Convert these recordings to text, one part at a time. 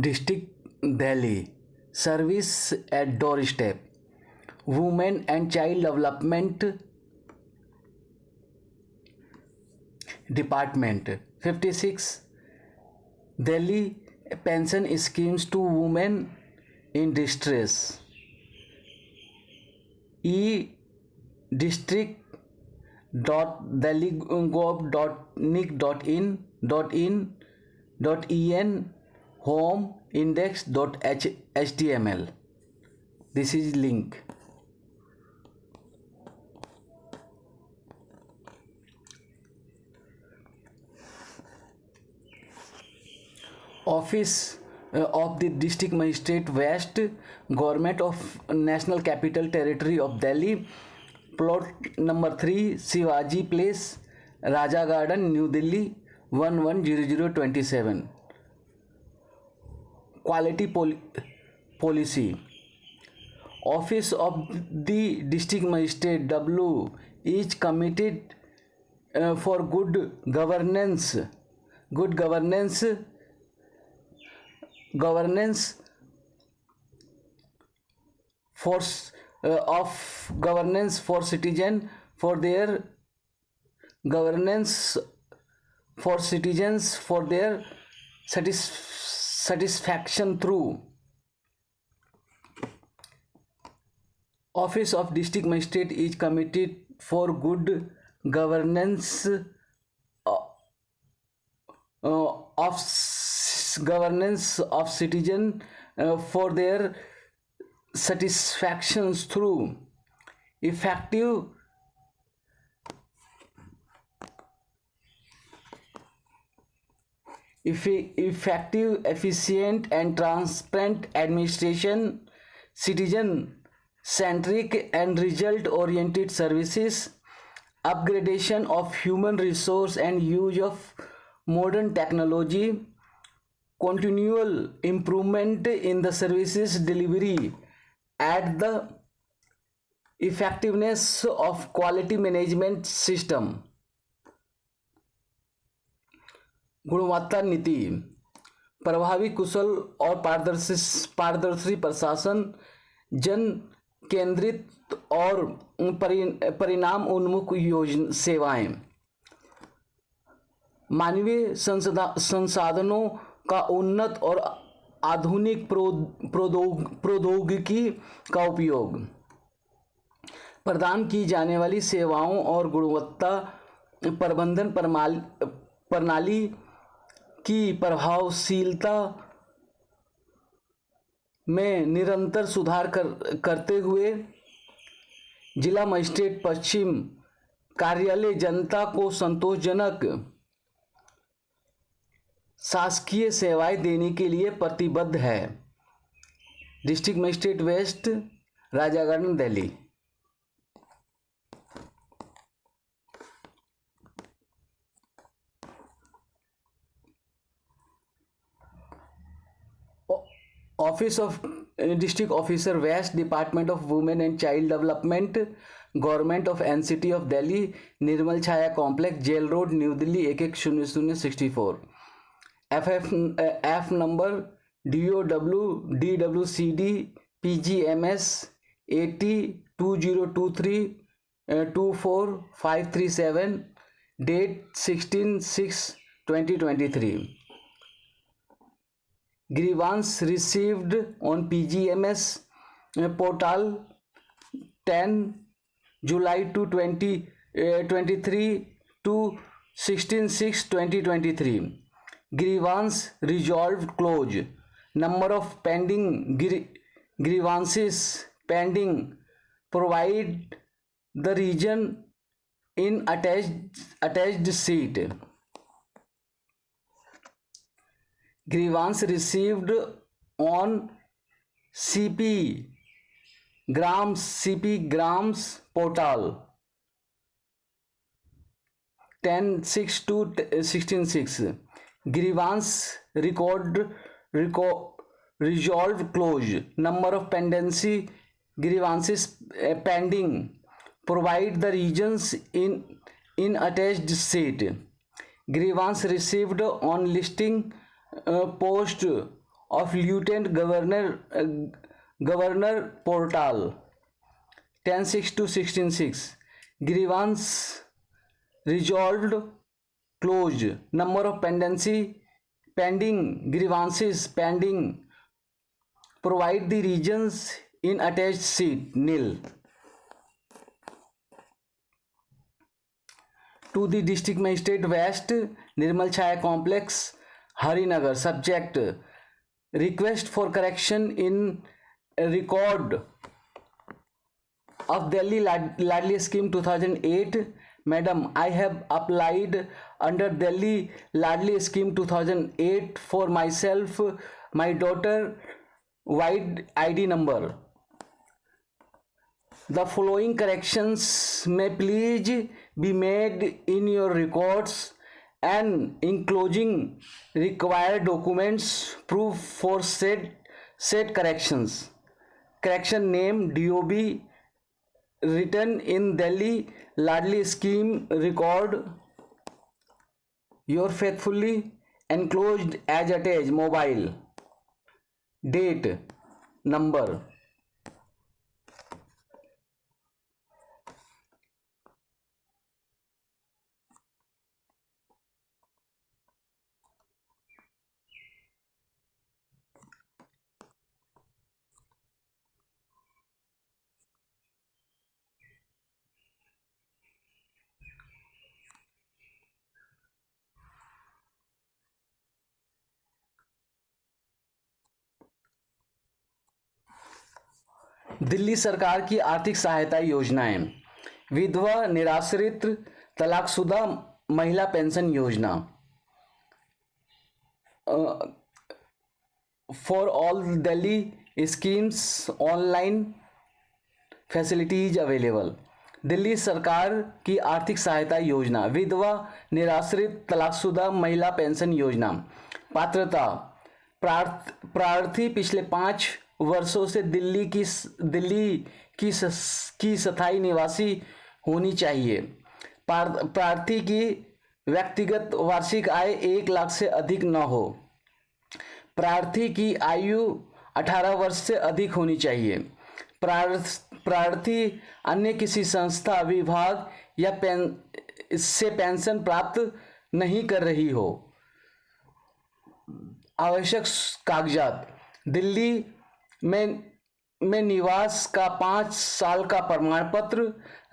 District Delhi Service at Doorstep Women and Child Development Department 56 Delhi Pension Schemes to Women in Distress E District delhi.gov.nic.in home index.html. This is link. Office of the District Magistrate West, Government of National Capital Territory of Delhi, plot number 3, Shivaji Place, Raja Garden, New Delhi 110027. Quality Policy. Office of the District Magistrate W is committed for good governance for governance for citizen for their governance for citizens for their satisfaction through Office of District Magistrate is committed for good governance of citizen for their satisfactions through effective efficient and transparent administration, citizen centric and result oriented services, upgradation of human resource and use of modern technology, continual improvement in the services delivery at the effectiveness of quality management system. गुणवत्ता नीति प्रभावी कुशल और पारदर्शी प्रशासन, जन केंद्रित और परिणाम उन्मुख योजना सेवाएं, मानवीय संसाधनों का उन्नत और आधुनिक प्रौद्योगिकी का उपयोग, प्रदान की जाने वाली सेवाओं और गुणवत्ता प्रबंधन प्रणाली की प्रभावशीलता में निरंतर सुधार करते हुए जिला मजिस्ट्रेट पश्चिम कार्यालय जनता को संतोषजनक शासकीय सेवाएं देने के लिए प्रतिबद्ध है। District magistrate west, Raja Garden, Delhi. Office of District Officer West, Department of Women and Child Development, Government of NCT of Delhi, Nirmal Chhaya Complex, Jail Road, New Delhi 110064. F number DOW DWCD PGMS 80 2023 24537, date 16/6/2023. Grievance received on PGMS portal 10 July 2023 to 16/6/2023. Grievance resolved close. Number of pending grievances pending. Provide the region in attached sheet. Grievance received on CP Grams portal 10/6/16/6. Grievance resolved close. Number of pendency grievances pending. Provide the regions in attached sheet. Grievance received on listing post of Lieutenant Governor Portal 10-6 to 16-6. Grievance resolved, closed. Number of pending grievances pending. Provide the reasons in attached sheet, nil. To the District Magistrate West, Nirmal Chhaya Complex, Harinagar. Subject: request for correction in record of Delhi Ladli Scheme 2008. Madam, I have applied under Delhi Ladli Scheme 2008 for myself, my daughter, wide ID number. The following corrections may please be made in your records and enclosing required documents proof for said corrections. Correction name: DOB, written in Delhi Ladli Scheme record. Your faithfully enclosed as attached. Mobile, date, number. Delhi सरकार की आर्थिक सहायता योजनाएं: विधवा, निराश्रित, तलाकशुदा महिला pension योजना. For all Delhi schemes online facilities available. Delhi सरकार की आर्थिक सहायता योजना, विधवा, निराश्रित, तलाकशुदा महिला पेंशन योजना. पात्रता: प्रार्थी पिछले 5 वर्षों से दिल्ली की स्थायी निवासी होनी चाहिए. प्रार्थी की व्यक्तिगत वार्षिक आय 1 लाख से अधिक न हो. प्रार्थी की आयु 18 वर्ष से अधिक होनी चाहिए. प्रार्थी अन्य किसी संस्था, विभाग या से पेंशन प्राप्त नहीं कर रही हो. आवश्यक कागजात: दिल्ली में निवास का 5 साल का प्रमाण पत्र,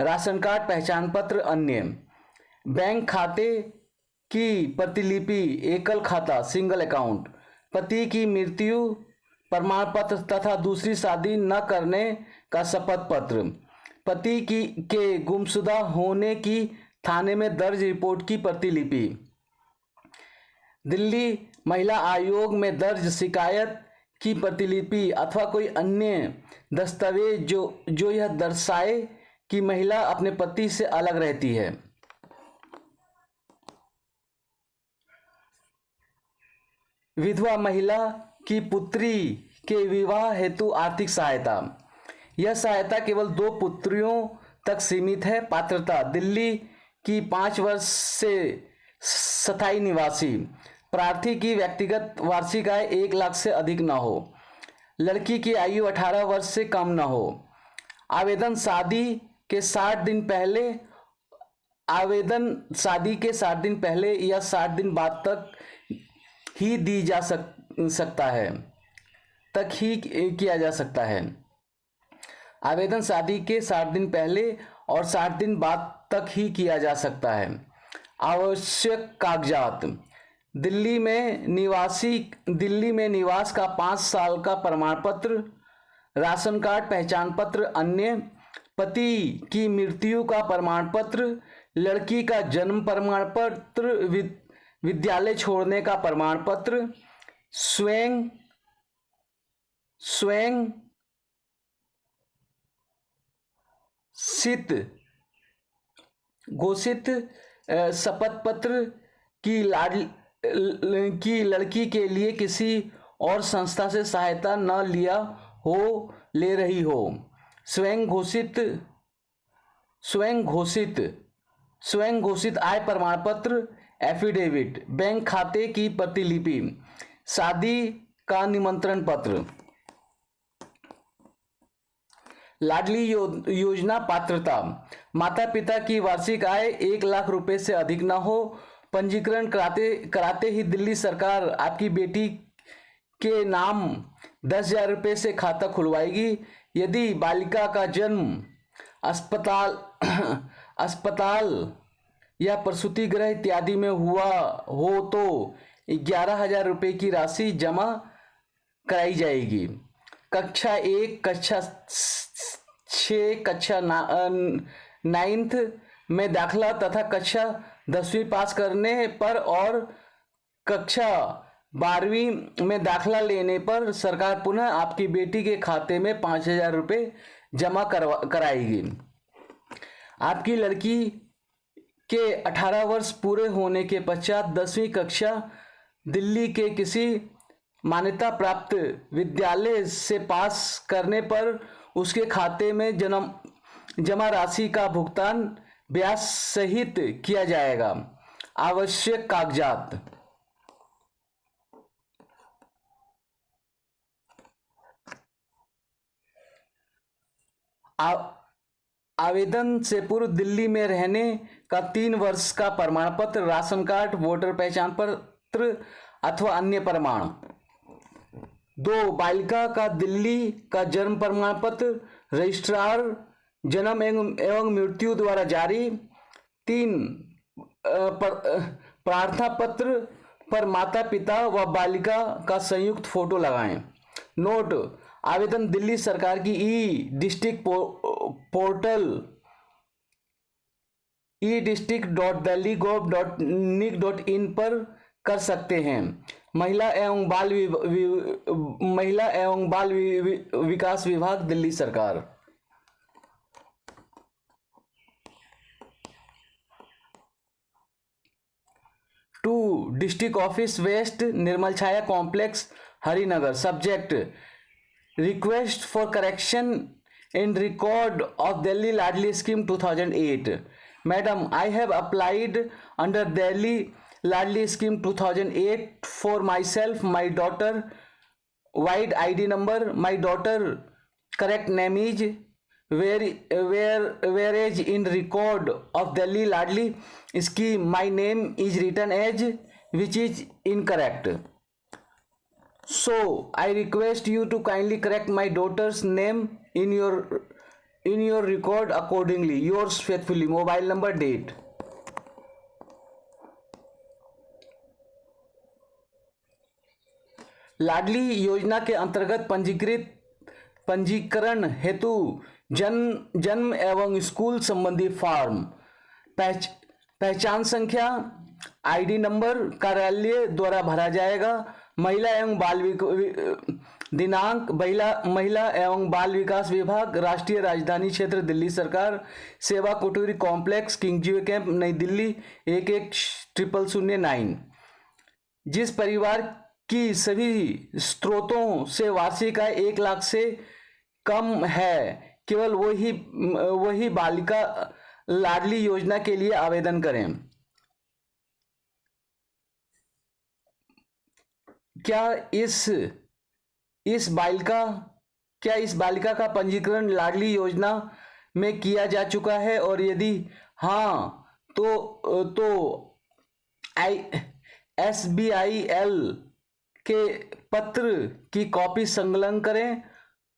राशन कार्ड, पहचान पत्र, अन्य. बैंक खाते की प्रतिलिपि, एकल खाता, सिंगल अकाउंट. पति की मृत्यु प्रमाण पत्र तथा दूसरी शादी न करने का शपथ पत्र. पति के गुमशुदा होने की थाने में दर्ज रिपोर्ट की प्रतिलिपि. दिल्ली महिला आयोग में दर्ज शिकायत की प्रतिलिपि अथवा कोई अन्य दस्तावेज जो यह दर्शाए कि महिला अपने पति से अलग रहती है. विधवा महिला की पुत्री के विवाह हेतु आर्थिक सहायता. यह सहायता केवल 2 पुत्रियों तक सीमित है. पात्रता: दिल्ली की 5 वर्ष से स्थायी निवासी. प्रार्थी की व्यक्तिगत वार्षिक आय 1 लाख से अधिक न हो. लड़की की आयु 18 वर्ष से कम न हो. आवेदन शादी के 60 दिन पहले या 60 दिन बाद तक ही दी जा सकता है, तक ही किया जा सकता है. आवेदन शादी के 60 दिन पहले और 60 दिन बाद तक ही किया जा सकता है. आवश्यक कागजात: दिल्ली में निवास का 5 साल का प्रमाण पत्र, राशन कार्ड, पहचान पत्र, अन्य. पति की मृत्यु का प्रमाण पत्र, लड़की का जन्म प्रमाण पत्र, विद्यालय छोड़ने का प्रमाण पत्र, स्वयं घोषित शपथ पत्र की लड़की के लिए किसी और संस्था से सहायता न ले रही हो. स्वयं घोषित आय प्रमाण पत्र, एफिडेविट, बैंक खाते की प्रतिलिपि. शादी का निमंत्रण पत्र। लाडली योजना पात्रता। माता पिता की वार्षिक आय 1 लाख रुपए से अधिक ना हो। पंजीकरण कराते ही दिल्ली सरकार आपकी बेटी के नाम 10,000 रुपये से खाता खुलवाएगी। यदि बालिका का जन्म अस्पताल अस्पताल या प्रसूति गृह इत्यादि में हुआ हो तो 11,000 रुपये की राशि जमा कराई जाएगी। कक्षा 1, कक्षा 6, कक्षा 9th में दाखला तथा कक्षा 10वीं पास करने पर और कक्षा 12वीं में दाखला लेने पर सरकार पुनः आपकी बेटी के खाते में 5,000 रुपये जमा कराएगी। आपकी लड़की के 18 वर्ष पूरे होने के पश्चात 10वीं कक्षा दिल्ली के किसी मान्यता प्राप्त विद्यालय से पास करने पर उसके खाते में जमा राशि का भुगतान ब्याज सहित किया जाएगा। आवश्यक कागजात। आवेदन से पूर्व दिल्ली में रहने का 3 वर्ष का प्रमाण पत्र, राशन कार्ड, वोटर पहचान पत्र अथवा अन्य प्रमाण। 2 बालिका का दिल्ली का जन्म प्रमाण पत्र, रजिस्ट्रार जन्म एवं मृत्यु द्वारा जारी। 3 प्रार्थना पत्र पर माता पिता व बालिका का संयुक्त फोटो लगाएं। नोट: आवेदन दिल्ली सरकार की डिस्ट्रिक्ट पोर्टल e-district.delhi.gov.nic.in पर कर सकते हैं। महिला एवं बाल विकास विभाग, दिल्ली सरकार। 2 district office west, Nirmal Chhaya complex, Harinagar. Subject: request for correction in record of Delhi Ladli scheme 2008। Madam, I have applied under Delhi Ladli scheme 2008 for myself, my daughter, wide ID number, my daughter correct name is whereas in record of Delhi Ladli scheme my name is written as which is incorrect. So I request you to kindly correct my daughter's name in your record accordingly. Yours faithfully. Mobile number, date. लाडली योजना के अंतर्गत पंजीकरण हेतु जन्म एवं school संबंधी form, पहचान संख्या, आईडी नंबर कार्यालय द्वारा भरा जाएगा। महिला एवं बाल दिनांक: महिला एवं बाल विकास विभाग, राष्ट्रीय राजधानी क्षेत्र दिल्ली सरकार, सेवा कुटीर कॉम्प्लेक्स, किंगजीवे कैंप, नई दिल्ली 110009। जिस परिवार की सभी स्रोतों से वार्षिक आय 1 लाख से कम है, केवल वही बालिका लाडली योजना के लिए आवेदन करें। क्या इस बालिका का पंजीकरण लाडली योजना में किया जा चुका है, और यदि हाँ तो SBIL के पत्र की कॉपी संकलन करें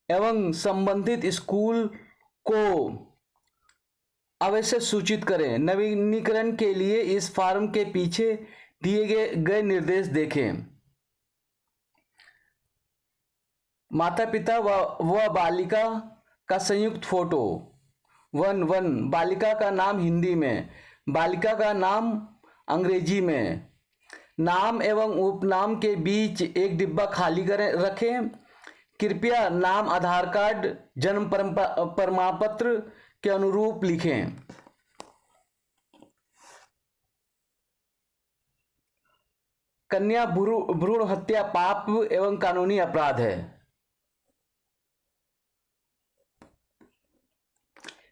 एवं संबंधित स्कूल को अवश्य सूचित करें। नवीनीकरण के लिए इस फॉर्म के पीछे दिए गए निर्देश देखें। माता पिता व बालिका का संयुक्त फोटो। 1 बालिका का नाम हिंदी में, बालिका का नाम अंग्रेजी में। नाम एवं उपनाम के बीच एक डिब्बा खाली रखें। कृपया नाम आधार कार्ड, जन्म प्रमाण पत्र के अनुरूप लिखें। कन्या भ्रूण हत्या पाप एवं कानूनी अपराध है।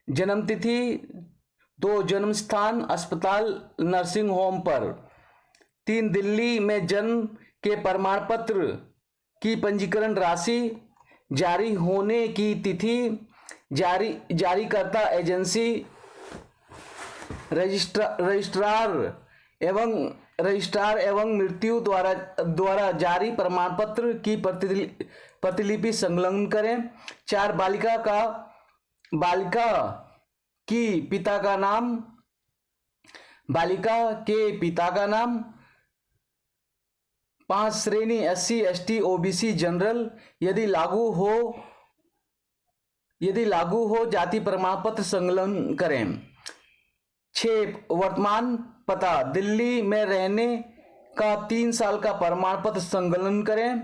जन्म तिथि 2 जन्म स्थान अस्पताल नर्सिंग होम पर। 3 दिल्ली में जन्म के प्रमाण पत्र की पंजीकरण राशि, जारी होने की तिथि, जारीकर्ता एजेंसी, रजिस्ट्रार एवं मृत्यु द्वारा जारी प्रमाण पत्र की प्रतिलिपि संलग्न करें। 4 बालिका की पिता का नाम, बालिका के पिता का नाम। 5 श्रेणी SC ST OBC जनरल यदि लागू हो जाति प्रमाण पत्र संलग्न करें। 6 वर्तमान पता, दिल्ली में रहने का 3 साल का प्रमाण पत्र संलग्न करें।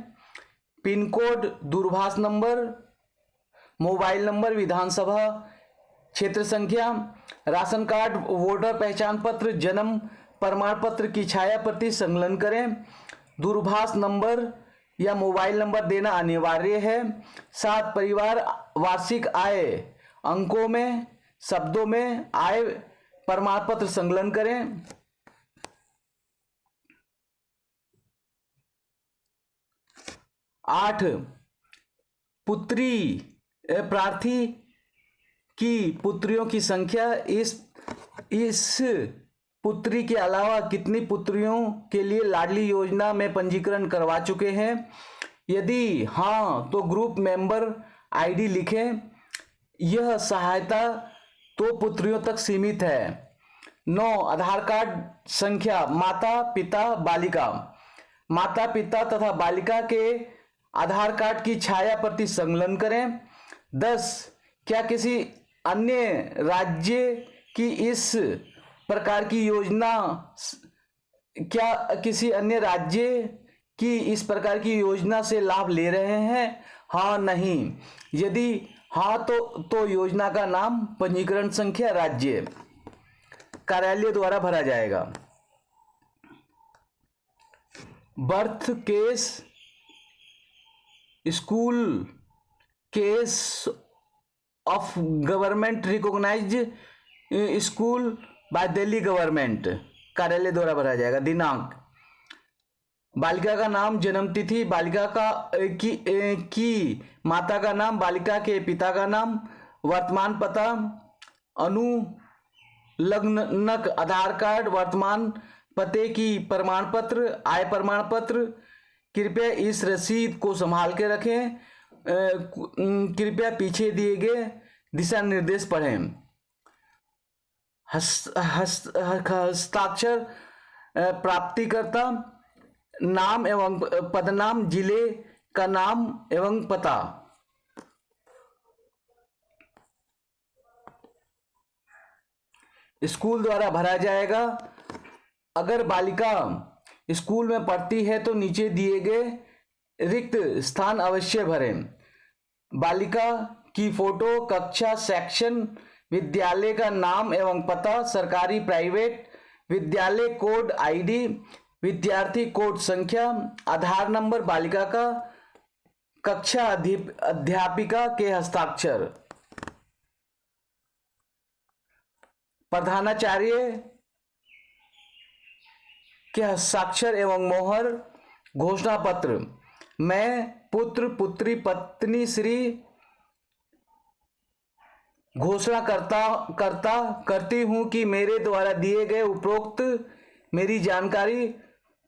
पिन कोड, दूरभाष नंबर, मोबाइल नंबर, विधानसभा क्षेत्र संख्या, राशन कार्ड, वोटर पहचान पत्र, जन्म प्रमाण पत्र की छाया प्रति संलग्न करें। दूरभाष नंबर या मोबाइल नंबर देना अनिवार्य है। 7 परिवार वार्षिक आय अंकों में, शब्दों में आय प्रमाण पत्र संलग्न करें। 8 प्रार्थी की पुत्रियों की संख्या, इस पुत्री के अलावा कितनी पुत्रियों के लिए लाडली योजना में पंजीकरण करवा चुके हैं? यदि हाँ तो ग्रुप मेंबर ID लिखें। यह सहायता 2 पुत्रियों तक सीमित है। 9 आधार कार्ड संख्या, माता पिता बालिका, माता पिता तथा बालिका के आधार कार्ड की छाया प्रति संलग्न करें। 10 क्या किसी अन्य राज्य की इस प्रकार की योजना से लाभ ले रहे हैं? हाँ, नहीं। यदि हाँ तो योजना का नाम, पंजीकरण संख्या, राज्य कार्यालय द्वारा भरा जाएगा। Birth case, school case of government recognised school by Delhi government, कार्यालय द्वारा भरा जाएगा। दिनांक, बालिका का नाम, जन्म तिथि, बालिका की माता का नाम, बालिका के पिता का नाम, वर्तमान पता, अनुलग्नक आधार कार्ड, वर्तमान पते की प्रमाण पत्र, आय प्रमाण पत्र। कृपया इस रसीद को संभाल के रखें। कृपया पीछे दिए गए दिशा निर्देश पढ़ें। हस्ताक्षर प्राप्तिकर्ता, नाम एवं पदनाम, जिले का नाम एवं पता। स्कूल द्वारा भरा जाएगा। अगर बालिका स्कूल में पढ़ती है तो नीचे दिए गए रिक्त स्थान अवश्य भरें। बालिका की फोटो, कक्षा, सेक्शन, विद्यालय का नाम एवं पता, सरकारी प्राइवेट, विद्यालय कोड ID, विद्यार्थी कोड संख्या, आधार नंबर, बालिका का, कक्षा अध्यापिका के हस्ताक्षर, प्रधानाचार्य के हस्ताक्षर एवं मोहर। घोषणा पत्र, मैं पुत्र पुत्री पत्नी श्री घोषणा करती हूं कि मेरे द्वारा दिए गए उपरोक्त मेरी जानकारी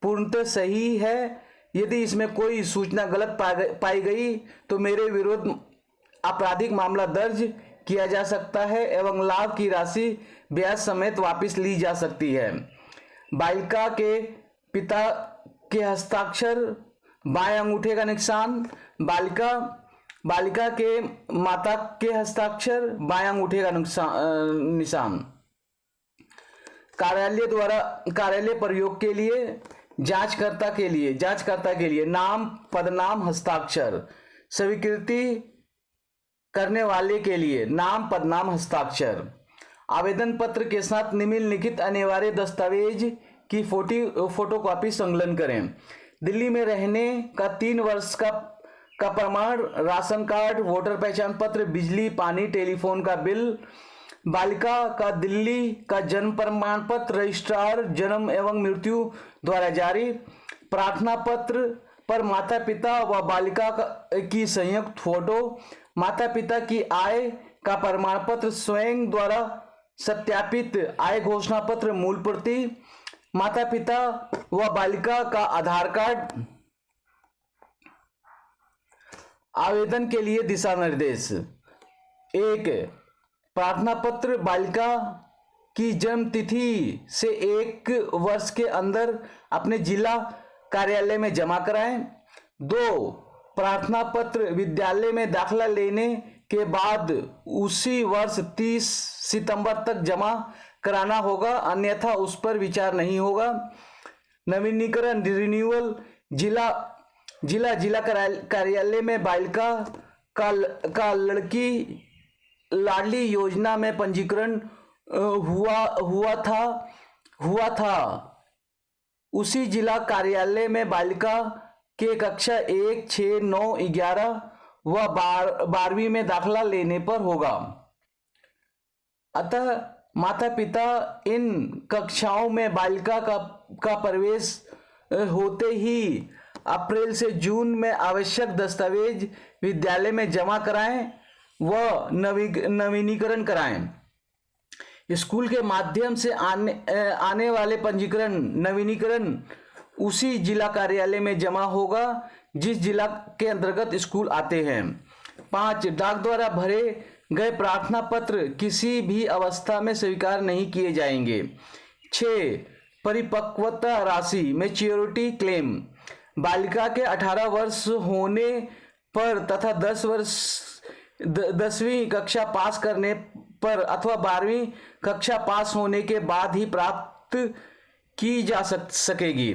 पूर्णतः सही है। यदि इसमें कोई सूचना गलत पाई गई तो मेरे विरुद्ध आपराधिक मामला दर्ज किया जा सकता है एवं लाभ की राशि ब्याज समेत वापस ली जा सकती है। बालिका के पिता के हस्ताक्षर, बाएं अंगूठे का निशान, बालिका के माता के हस्ताक्षर, बाएं अंगूठे का निशान। कार्यालय प्रयोग के लिए, जांचकर्ता के लिए नाम, पदनाम, हस्ताक्षर। स्वीकृति करने वाले के लिए नाम, पदनाम, हस्ताक्षर। आवेदन पत्र के साथ निम्नलिखित अनिवार्य दस्तावेज की फोटोकॉपी संलग्न करें। दिल्ली में रहने का 3 वर्ष का प्रमाण, राशन कार्ड, वोटर पहचान पत्र, बिजली, पानी, टेलीफोन का बिल। बालिका का दिल्ली का जन्म प्रमाण पत्र, रजिस्ट्रार जन्म एवं मृत्यु द्वारा जारी। प्रार्थना पत्र, पर माता पिता व बालिका की संयुक्त फोटो, माता पिता की आय का प्रमाण पत्र स्वयं द्वारा सत्यापित आय घोषणा पत्र मूल प्रति, माता पिता व बालिका का आधार कार्ड। आवेदन के लिए दिशा निर्देश। 1. प्रार्थना पत्र बालिका की जन्म तिथि से 1 वर्ष के अंदर अपने जिला कार्यालय में जमा कराएं। 2. प्रार्थना पत्र विद्यालय में दाखिला लेने के बाद उसी वर्ष 30 सितंबर तक जमा कराना होगा, अन्यथा उस पर विचार नहीं होगा। नवीनीकरण रिन्यूअल जिला कार्यालय में बालिका का लड़की लाडली योजना में पंजीकरण हुआ था। उसी जिला कार्यालय में बालिका के कक्षा 1, 6, 9, 11 व 12वीं में दाखिला लेने पर होगा। अतः माता पिता इन कक्षाओं में बालिका का प्रवेश होते ही अप्रैल से जून में आवश्यक दस्तावेज विद्यालय में जमा कराएं व नवीनीकरण कराएं। स्कूल के माध्यम से आने वाले पंजीकरण नवीनीकरण उसी जिला कार्यालय में जमा होगा जिस जिला के अंतर्गत स्कूल आते हैं। 5. डाक द्वारा भरे गए प्रार्थना पत्र किसी भी अवस्था में स्वीकार नहीं किए जाएंगे। 6. परिपक्वता राशि मैच्योरिटी क्लेम बालिका के 18 वर्ष होने पर तथा 10वीं कक्षा पास करने पर अथवा 12वीं कक्षा पास होने के बाद ही प्राप्त की जा सकेगी।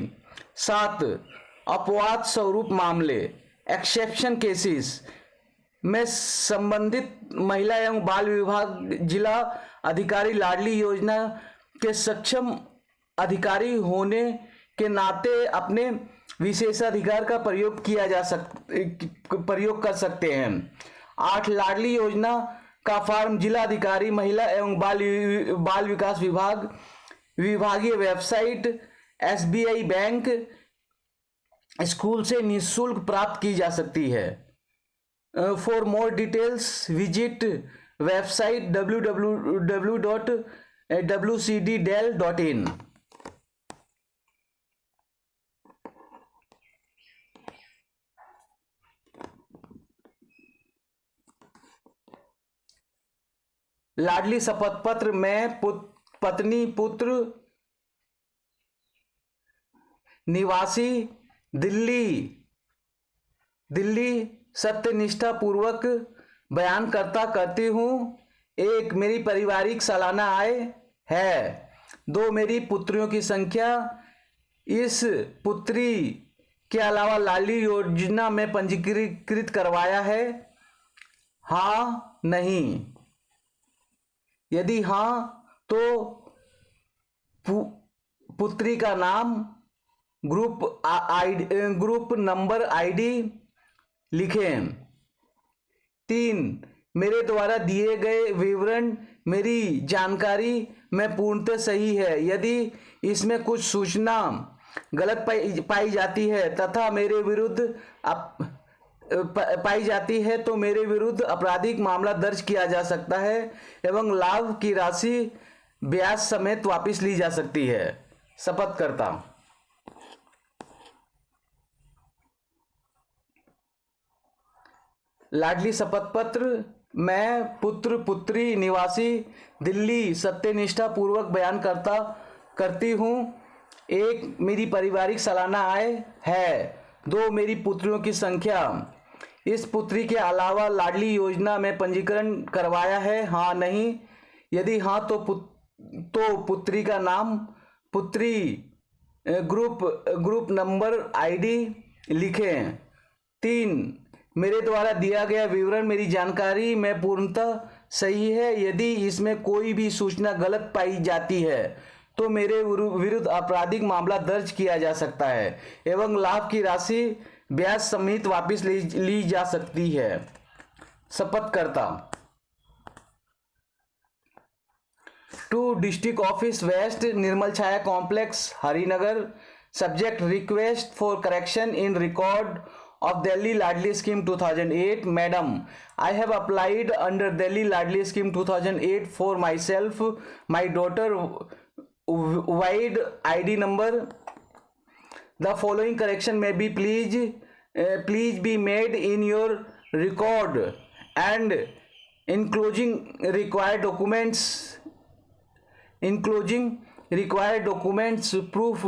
7. अपवाद स्वरूप मामले एक्सेप्शन केसेस में संबंधित महिला एवं बाल विभाग जिला अधिकारी लाडली योजना के सक्षम अधिकारी होने के नाते अपने विशेषाधिकार का प्रयोग कर सकते हैं। 8. लाडली योजना का फॉर्म जिला अधिकारी महिला एवं बाल विकास विभाग विभागीय वेबसाइट SBI बैंक स्कूल से निःशुल्क प्राप्त की जा सकती है। For more details visit website www.wcddel.in। लाडली शपथ पत्र में पत्नी पुत्र निवासी दिल्ली सत्यनिष्ठा पूर्वक बयान करती हूँ। 1. मेरी पारिवारिक सालाना आय है। 2. मेरी पुत्रियों की संख्या। इस पुत्री के अलावा लाडली योजना में पंजीकृत करवाया है? हाँ, नहीं। यदि हाँ तो पुत्री का नाम, ग्रुप नंबर ID लिखें। 3. मेरे द्वारा दिए गए विवरण मेरी जानकारी में पूर्णतः सही है। यदि इसमें कुछ सूचना गलत पाई जाती है तथा मेरे विरुद्ध पाई जाती है तो मेरे विरुद्ध आपराधिक मामला दर्ज किया जा सकता है एवं लाभ की राशि ब्याज समेत वापस ली जा सकती है। शपथ करता हूं। लाडली शपथ पत्र मैं पुत्र पुत्री निवासी दिल्ली सत्यनिष्ठा पूर्वक बयान करती हूँ। 1. मेरी पारिवारिक सालाना आय है। 2. मेरी पुत्रियों की संख्या। इस पुत्री के अलावा लाडली योजना में पंजीकरण करवाया है? हाँ, नहीं। यदि हाँ तो पुत्री का नाम, पुत्री ग्रुप नंबर ID लिखें। 3. मेरे द्वारा दिया गया विवरण मेरी जानकारी में पूर्णतः सही है। यदि इसमें कोई भी सूचना गलत पाई जाती है तो मेरे विरुद्ध आपराधिक मामला दर्ज किया जा सकता है एवं लाभ की राशि ब्याज समेत वापस ली जा सकती है। शपथ करता। 2. District office west, Nirmal Chhaya complex, Harinagar, Subject: request for correction in record of Delhi Ladli Scheme 2008. Madam, I have applied under Delhi Ladli Scheme 2008 for myself, my daughter, wide ID number. The following correction may be please be made in your record and enclosing required documents proof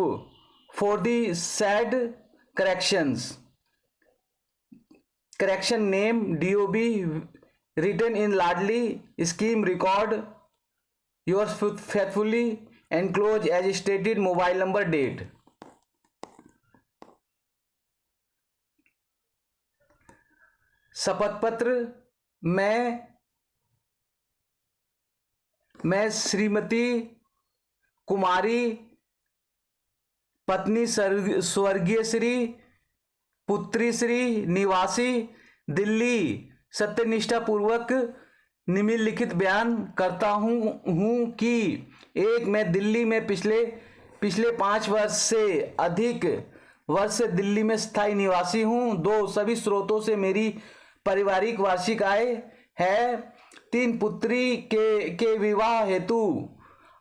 for the said corrections. Correction: name DOB written in Ladli scheme record. Yours faithfully, enclosed as stated, mobile number, date. शपथ पत्र: मैं श्रीमती कुमारी, पत्नी स्वर्गीय श्री, पुत्री श्री, निवासी दिल्ली, सत्यनिष्ठा पूर्वक निम्नलिखित बयान करता हूं कि एक, मैं दिल्ली में पिछले 5 वर्ष से अधिक वर्ष से दिल्ली में स्थायी निवासी हूं। 2, सभी स्रोतों से मेरी पारिवारिक वार्षिक आय है। 3, पुत्री के विवाह हेतु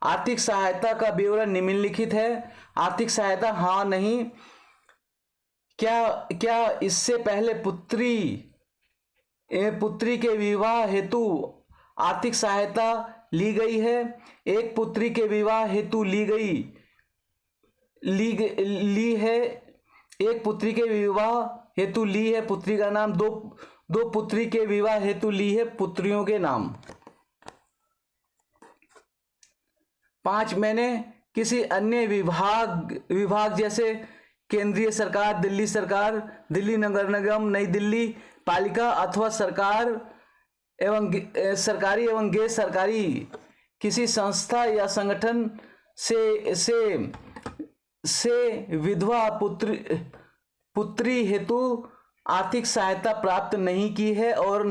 आर्थिक सहायता का ब्यौरा निम्नलिखित है। आर्थिक सहायता: हाँ, नहीं। क्या इससे पहले पुत्री के विवाह हेतु आर्थिक सहायता ली गई है? एक, पुत्री के विवाह हेतु ली है। एक, पुत्री के विवाह हेतु ली है पुत्री का नाम। 2 पुत्री के विवाह हेतु ली है पुत्रियों के नाम। 5, मैंने किसी अन्य विभाग जैसे केंद्रीय सरकार, दिल्ली सरकार, दिल्ली नगर निगम, नई दिल्ली पालिका अथवा सरकारी एवं गैर सरकारी किसी संस्था या संगठन से विधवा पुत्री हेतु आर्थिक सहायता प्राप्त नहीं की है और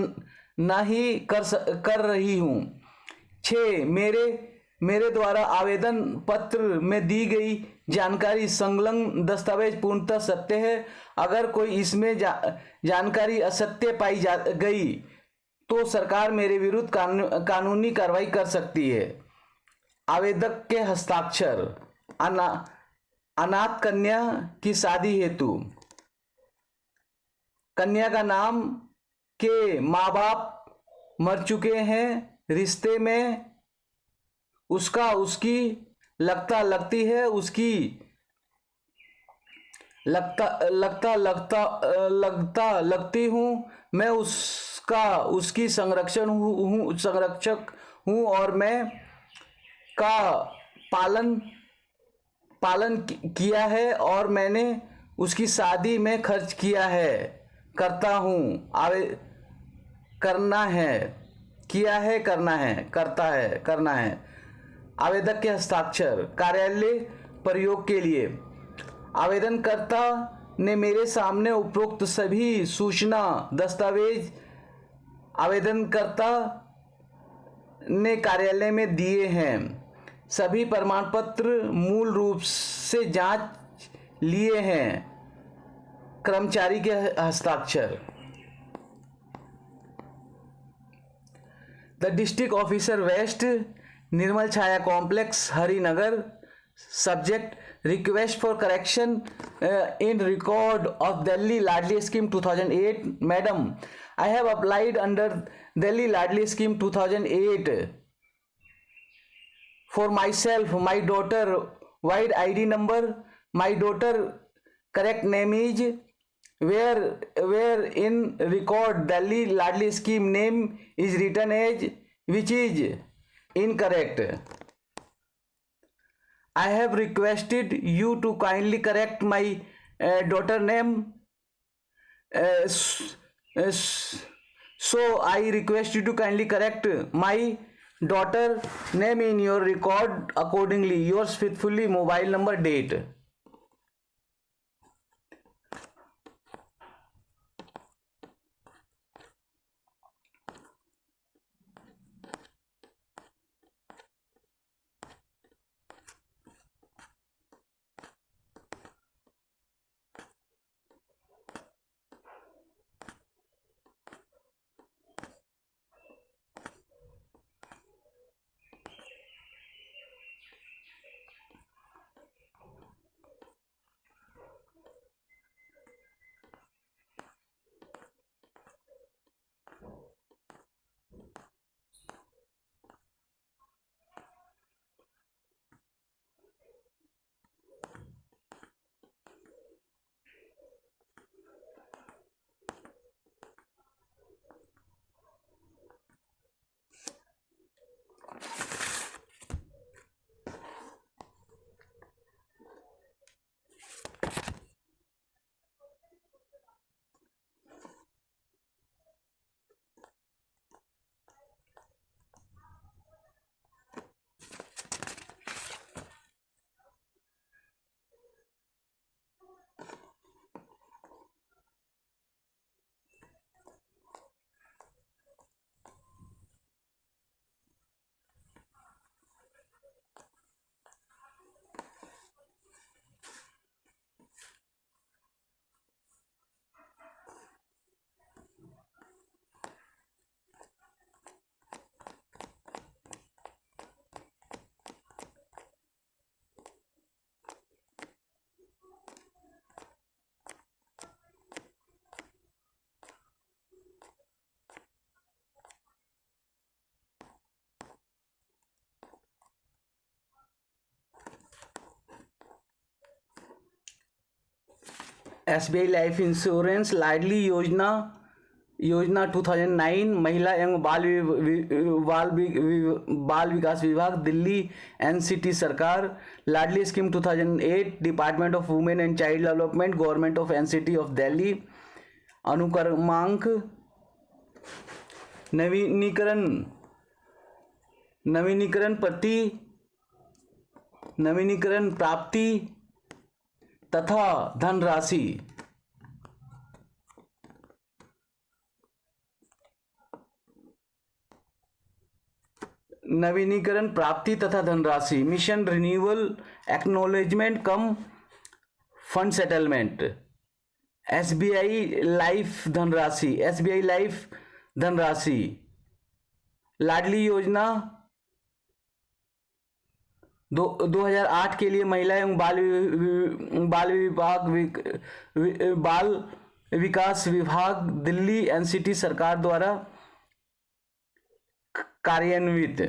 ना ही कर रही हूं। 6, मेरे द्वारा आवेदन पत्र में दी गई जानकारी संलग्न दस्तावेज पूर्णतः सत्य है। अगर कोई इसमें जानकारी असत्य पाई गई तो सरकार मेरे विरुद्ध कानूनी कार्रवाई कर सकती है। आवेदक के हस्ताक्षर: अनाथ कन्या की शादी हेतु कन्या का नाम के माँ बाप मर चुके हैं। रिश्ते में उसकी लगती है, उसकी लगती हूँ। मैं उसकी संरक्षक हूँ और मैं का पालन किया है और मैंने उसकी शादी में खर्च किया है, करता हूँ। करना है। आवेदक के हस्ताक्षर: कार्यालय प्रयोग के लिए आवेदनकर्ता ने मेरे सामने उपरोक्त सभी सूचना दस्तावेज आवेदनकर्ता ने कार्यालय में दिए हैं। सभी प्रमाण पत्र मूल रूप से जांच लिए हैं। कर्मचारी के हस्ताक्षर: the district officer west, Nirmal Chhaya complex, Harinagar. Subject: request for correction in record of Delhi Ladli scheme 2008. Madam, I have applied under Delhi Ladli scheme 2008 for myself, my daughter, wide ID number. My daughter correct name is where in record Delhi Ladli scheme name is written as, which is incorrect. I have requested you to kindly correct my daughter name. So I request you to kindly correct my daughter name in your record accordingly. Yours faithfully, mobile number, date. SBI life insurance, Ladli Yojana 2009, महिला एवं बाल विकास विभाग Delhi NCT सरकार, Ladli scheme 2008, department of women and child development, government of NCT of Delhi. अनुक्रमांक नवीनीकरण प्राप्ति तथा धनराशि। नवीनीकरण प्राप्ति तथा धनराशि, mission renewal acknowledgement cum fund settlement, SBI life धनराशि, लाडली योजना 2008 के लिए महिला एवं बाल विकास विभाग दिल्ली NCT सरकार द्वारा कार्यान्वित।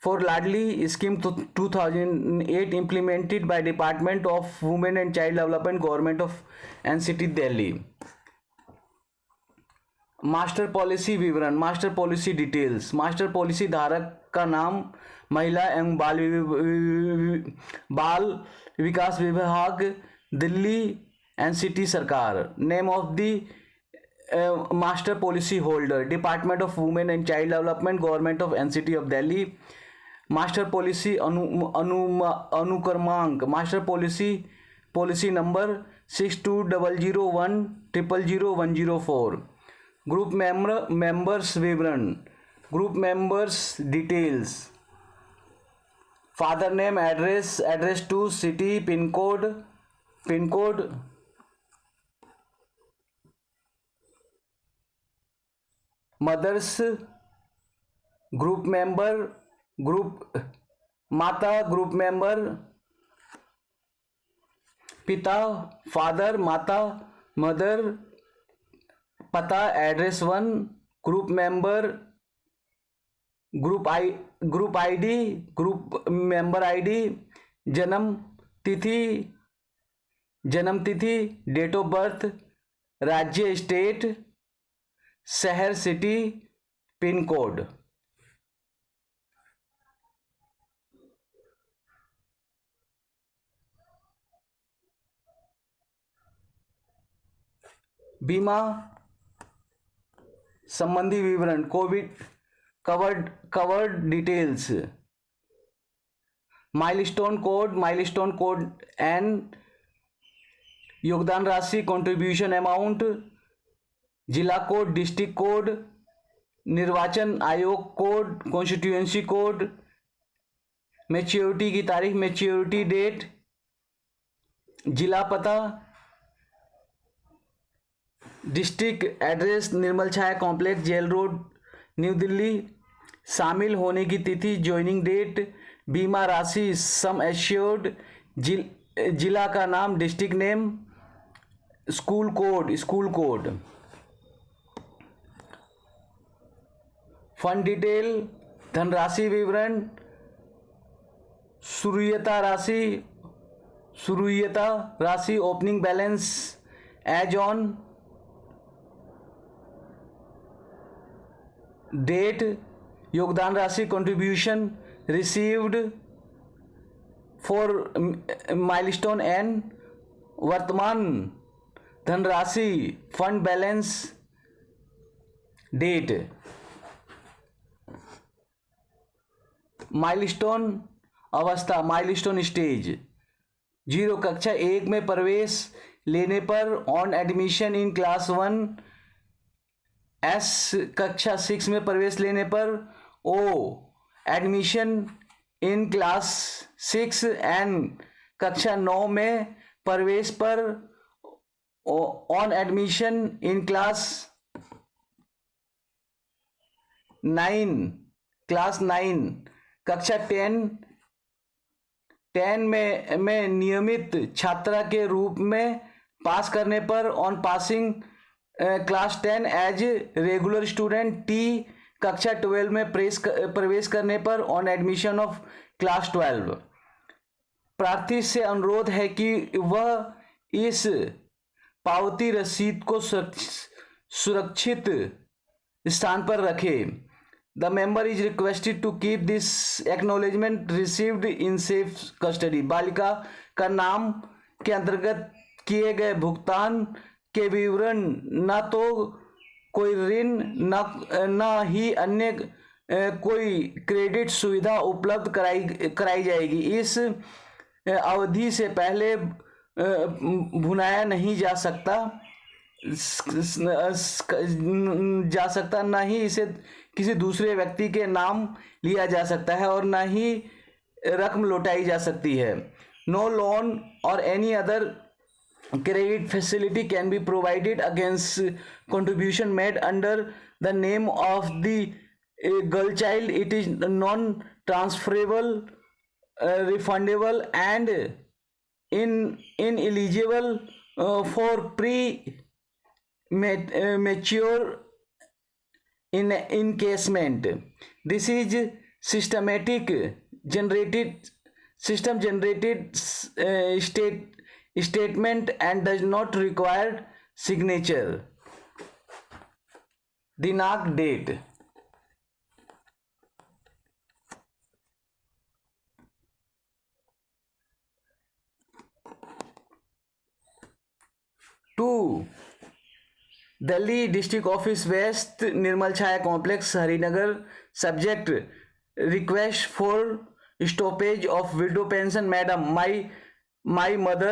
For Ladli scheme 2008 implemented by department of women and child development, government of NCT Delhi. Master policy विवरण, master policy details. Master policy धारक का नाम महिला एवं बाल विकास विभाग दिल्ली NCT सरकार। Name of the master policy holder, department of women and child development, government of NCT of Delhi. Master policy अनुक्रमांक, master policy number 620010000104। Group members विवरण, group members details, father name, address to city, pin code, mother's group member, माता group member, पिता father, माता mother, पता address 1, group member, group member ID, जन्म तिथि, date of birth, राज्य state, शहर city, pin code. बीमा संबंधी विवरण, covid covered details, milestone code and योगदान राशि, कंट्रीब्यूशन अमाउंट, जिला कोड, डिस्ट्रिक्ट कोड, निर्वाचन आयोग कोड, कॉन्स्टिट्यूएंसी कोड, मैच्योरिटी की तारीख, मैच्योरिटी डेट, जिला पता, district address, Nirmal Chhaya complex, jail road, new Delhi. शामिल होने की तिथि, ज्वाइनिंग डेट, बीमा राशि, सम एश्योर्ड, जिला का नाम, district name, school code. Fund detail, धनराशि विवरण, शुरुयता राशि, opening balance as on date, योगदान राशि, contribution received for milestone N, वर्तमान धनराशि, फंड बैलेंस, डेट। माइलस्टोन अवस्था, माइलस्टोन स्टेज 0, कक्षा 1 में प्रवेश लेने पर on admission in class 1, S कक्षा 6 में प्रवेश लेने पर O admission in class 6 and कक्षा 9 में प्रवेश पर ऑन एडमिशन इन क्लास 9 कक्षा 10 में नियमित छात्रा के रूप में पास करने पर on passing class 10 as regular student, T कक्षा 12 में प्रवेश करने पर ऑन एडमिशन ऑफ क्लास 12। प्रार्थी से अनुरोध है कि वह इस पावती रसीद को सुरक्षित स्थान पर रखें। The member is requested to keep this acknowledgement received in safe custody. बालिका का नाम के अंतर्गत किए गए भुगतान के विवरण न तो कोई ऋण न ही अन्य कोई क्रेडिट सुविधा उपलब्ध कराई जाएगी। इस अवधि से पहले भुनाया नहीं जा सकता न ही इसे किसी दूसरे व्यक्ति के नाम लिया जा सकता है और न ही रकम लौटाई जा सकती है। नो लोन और any other credit facility can be provided against contribution made under the name of the girl child. It is non-transferable, refundable and ineligible for mature encasement. This is system generated statement and does not require signature. दिनांक date 2 Delhi district office west Nirmal Chhaya complex Harinagar. Subject request for stoppage of widow pension. Madam my mother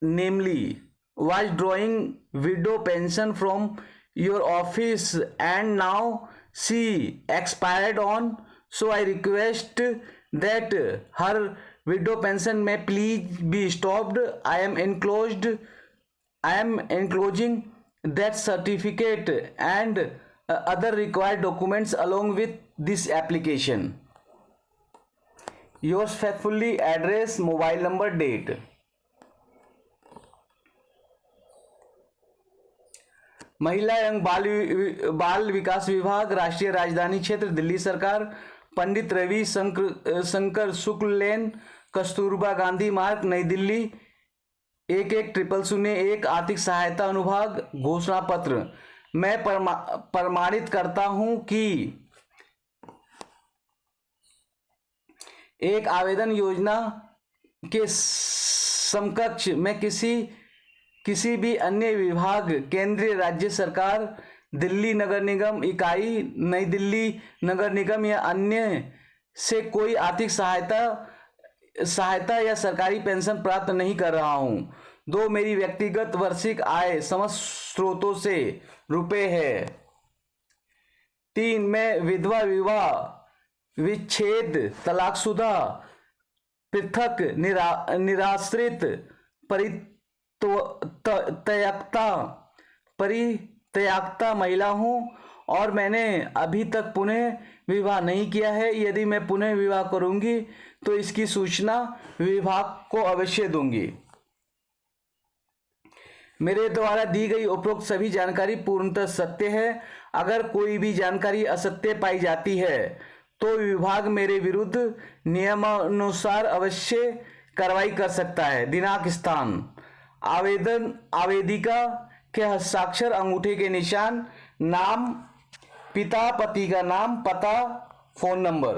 namely was drawing widow pension from your office and now she expired on, so I request that her widow pension may please be stopped. I am enclosing that certificate and other required documents along with this application. Yours faithfully, address, mobile number, date. महिला एवं बाल विकास विभाग, राष्ट्रीय राजधानी क्षेत्र दिल्ली सरकार, पंडित रवि शंकर शुक्ल लेन, कस्तूरबा गांधी मार्ग, नई दिल्ली 110001। आर्थिक सहायता अनुभाग। घोषणा पत्र। मैं प्रमाणित करता हूं कि एक आवेदन योजना के समकक्ष में किसी भी अन्य विभाग, केंद्रीय राज्य सरकार, दिल्ली नगर निगम इकाई, नई दिल्ली नगर निगम या अन्य से कोई आर्थिक सहायता या सरकारी पेंशन प्राप्त नहीं कर रहा हूं। 2 मेरी व्यक्तिगत वार्षिक आय समस्त स्रोतों से रुपए है। 3 मैं विधवा, विवाह, विच्छेद, तलाकशुदा, पृथक, निराश्रित, परित्यक्ता महिला हूं और मैंने अभी तक पुनः विवाह नहीं किया है। यदि मैं पुनः विवाह करूंगी तो इसकी सूचना विभाग को अवश्य दूंगी। मेरे द्वारा दी गई उपरोक्त सभी जानकारी पूर्णतः सत्य है। अगर कोई भी जानकारी असत्य पाई जाती है तो विभाग मेरे विरुद्ध नियमानुसार अवश्य कार्रवाई कर सकता है। दिनांक, स्थान, आवेदिका के हस्ताक्षर, अंगूठे के निशान, नाम पिता, पति का नाम, पता, फोन नंबर।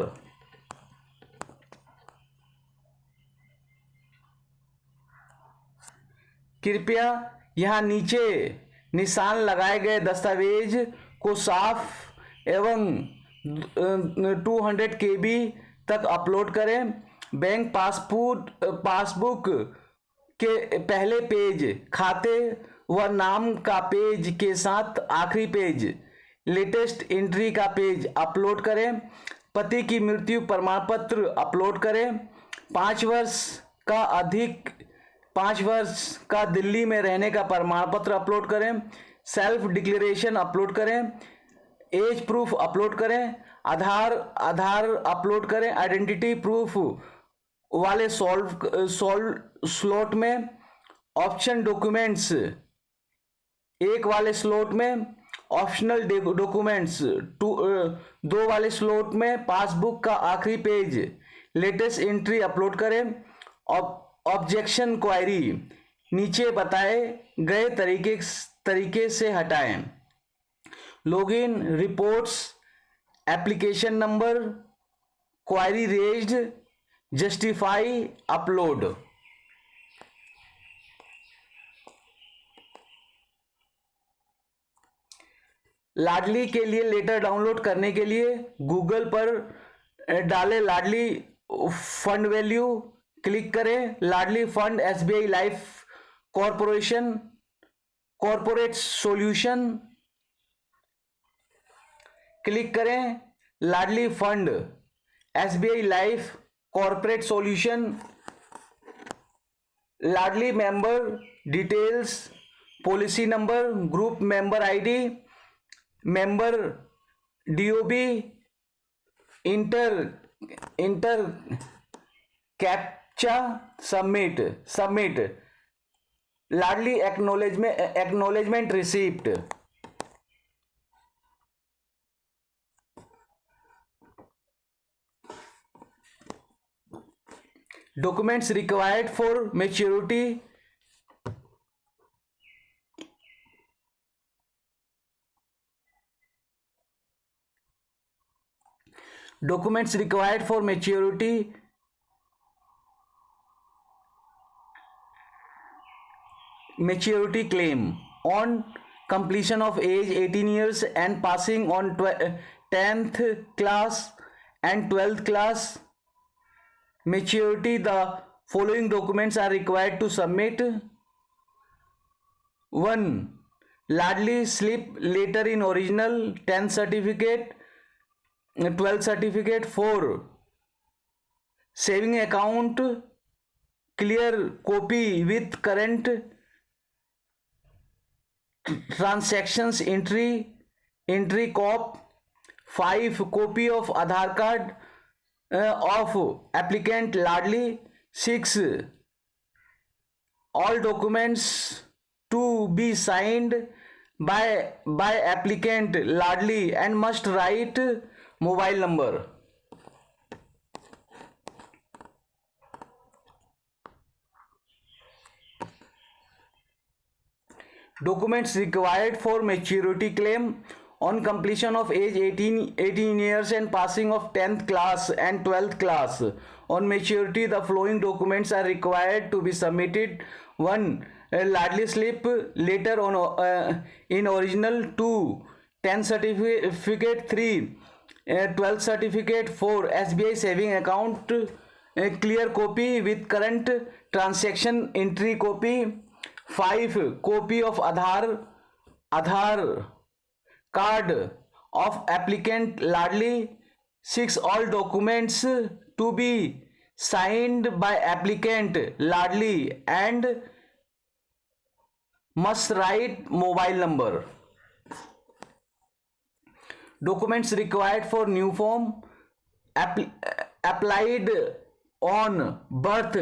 कृपया यहाँ नीचे निशान लगाए गए दस्तावेज को साफ एवं 200 KB तक अपलोड करें। बैंक पासबुक के पहले पेज, खाते व नाम का पेज के साथ आखिरी पेज, लेटेस्ट एंट्री का पेज अपलोड करें। पति की मृत्यु प्रमाण पत्र अपलोड करें। 5 वर्ष का दिल्ली में रहने का प्रमाण पत्र अपलोड करें। सेल्फ डिक्लेरेशन अपलोड करें। एज प्रूफ अपलोड करें। आधार अपलोड करें। आइडेंटिटी प्रूफ वाले स्लॉट में, ऑप्शन डॉक्यूमेंट्स 1 वाले स्लॉट में, ऑप्शनल डॉक्यूमेंट्स 2 वाले स्लॉट में, पासबुक का आखिरी पेज, लेटेस्ट एंट्री अपलोड करें। ऑब्जेक्शन क्वायरी नीचे बताए गए तरीके से हटाएं। लॉगिन, रिपोर्ट्स, एप्लीकेशन नंबर, क्वारी रेज्ड, जस्टिफाई, अपलोड। लाडली के लिए लेटर डाउनलोड करने के लिए गूगल पर डालें लाडली फंड वैल्यू, क्लिक करें Ladli fund SBI life corporation corporate solution, click करें Ladli fund SBI life corporate solution, Ladli member details, policy number, group member ID, member DOB, enter enter captcha, submit Ladli acknowledgement receipt. Documents required for maturity, documents required for maturity claim on completion of age 18 years and passing on 10th class and 12th class maturity. The following documents are required to submit: 1. Ladli slip letter in original, 10th certificate, 12th certificate. 4. Saving account clear copy with current transactions entry cop. 5. Copy of Aadhaar card of applicant Ladli. 6. All documents to be signed by applicant Ladli and must write mobile number. Documents required for maturity claim on completion of age 18 years and passing of 10th class and 12th class. On maturity, the following documents are required to be submitted: 1. Ladli slip letter in original. 2. 10th certificate. 3. 12th certificate. 4. SBI saving account clear copy with current transaction entry copy. 5. Copy of Aadhaar card of applicant Ladli. 6. All documents to be signed by applicant Ladli and must write mobile number. Documents required for new form applied on birth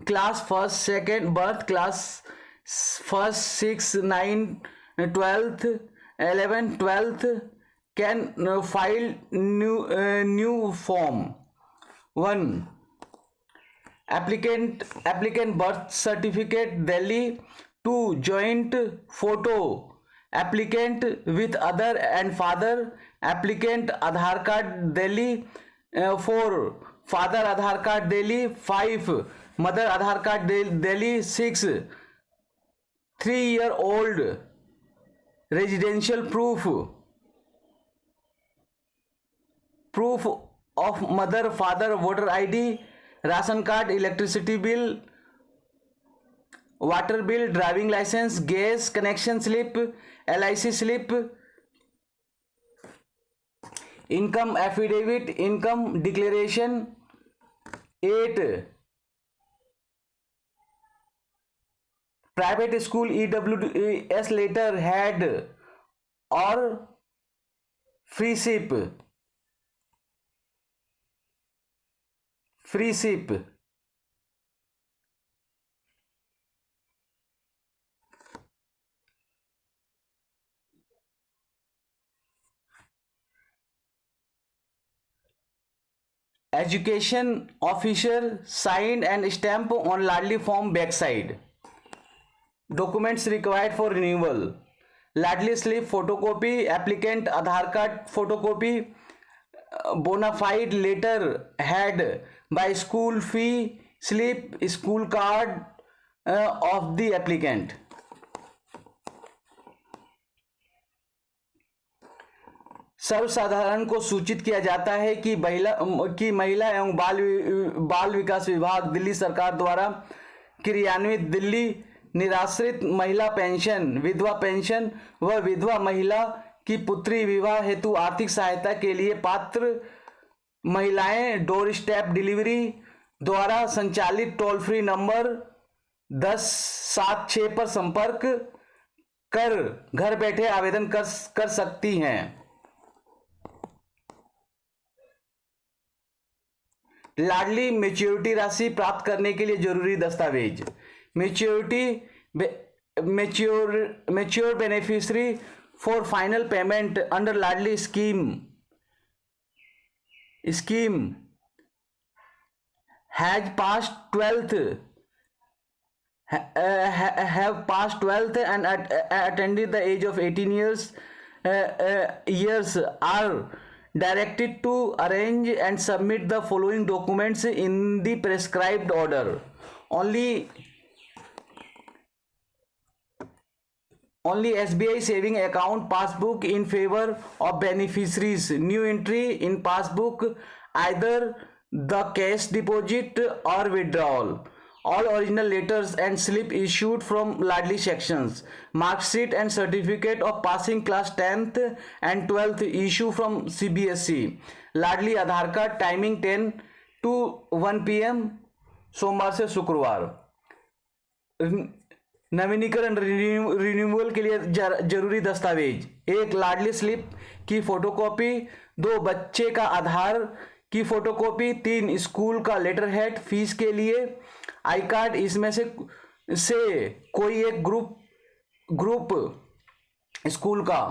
class first, second, birth class first, 6, 9, 12th, 11, 12th can file new form. 1. Applicant birth certificate Delhi. 2. Joint photo applicant with other and father. Applicant Aadhaar card Delhi. 4. Father Aadhaar card Delhi. 5. Mother Aadhaar card Delhi. 6. 3-year-old residential proof of mother father, voter ID, ration card, electricity bill, water bill, driving license, gas connection slip, LIC slip, income affidavit, income declaration. 8. Private school EWS letter head or free ship. Education officer sign and stamp on Ladli form back side. Documents required for renewal. Ladli slip photocopy, applicant Aadhaar card photocopy, bona fide letter head by school fee slip, school card of the applicant. सर्वसाधारण को सूचित किया जाता है कि महिला एवं बाल विकास विभाग दिल्ली सरकार द्वारा क्रियान्वित दिल्ली निराश्रित महिला पेंशन, विधवा पेंशन व विधवा महिला की पुत्री विवाह हेतु आर्थिक सहायता के लिए पात्र महिलाएं डोर स्टेप डिलीवरी द्वारा संचालित टोल फ्री नंबर 1076 पर संपर्क कर घर बैठे आवेदन कर सकती हैं. लाडली मैच्योरिटी राशि प्राप्त करने के लिए जरूरी दस्तावेज. Mature beneficiary for final payment under Ladli scheme has past 12th have passed 12th and attended the age of 18 years are directed to arrange and submit the following documents in the prescribed order. Only SBI saving account passbook in favor of beneficiaries. New entry in passbook, either the cash deposit or withdrawal. All original letters and slip issued from Ladli sections. Mark sheet and certificate of passing class 10th and 12th issue from CBSE. Ladli Aadhaar card timing 10 to 1 PM सोमवार से शुक्रवार. नवीनीकरण renewal के लिए जरूरी दस्तावेज. 1 लाडली slip की photocopy, 2 बच्चे का आधार की फोटोकॉपी, 3 स्कूल का लेटर हेड फीस के लिए, आई कार्ड इसमें से कोई एक ग्रुप स्कूल का.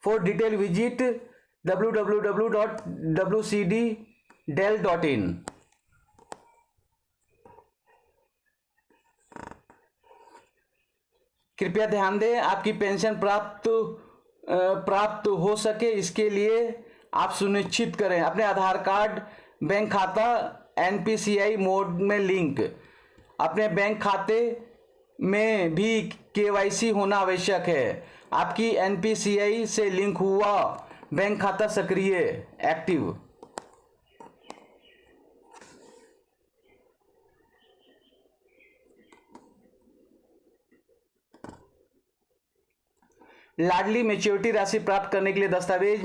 For detail visit www.wcddel.in. कृपया ध्यान दें, आपकी पेंशन प्राप्त हो सके इसके लिए आप सुनिश्चित करें अपने आधार कार्ड, बैंक खाता NPCI मोड में लिंक. अपने बैंक खाते में भी KYC होना आवश्यक है. आपकी NPCI से लिंक हुआ बैंक खाता सक्रिय एक्टिव. लाडली मैच्योरिटी राशि प्राप्त करने के लिए दस्तावेज.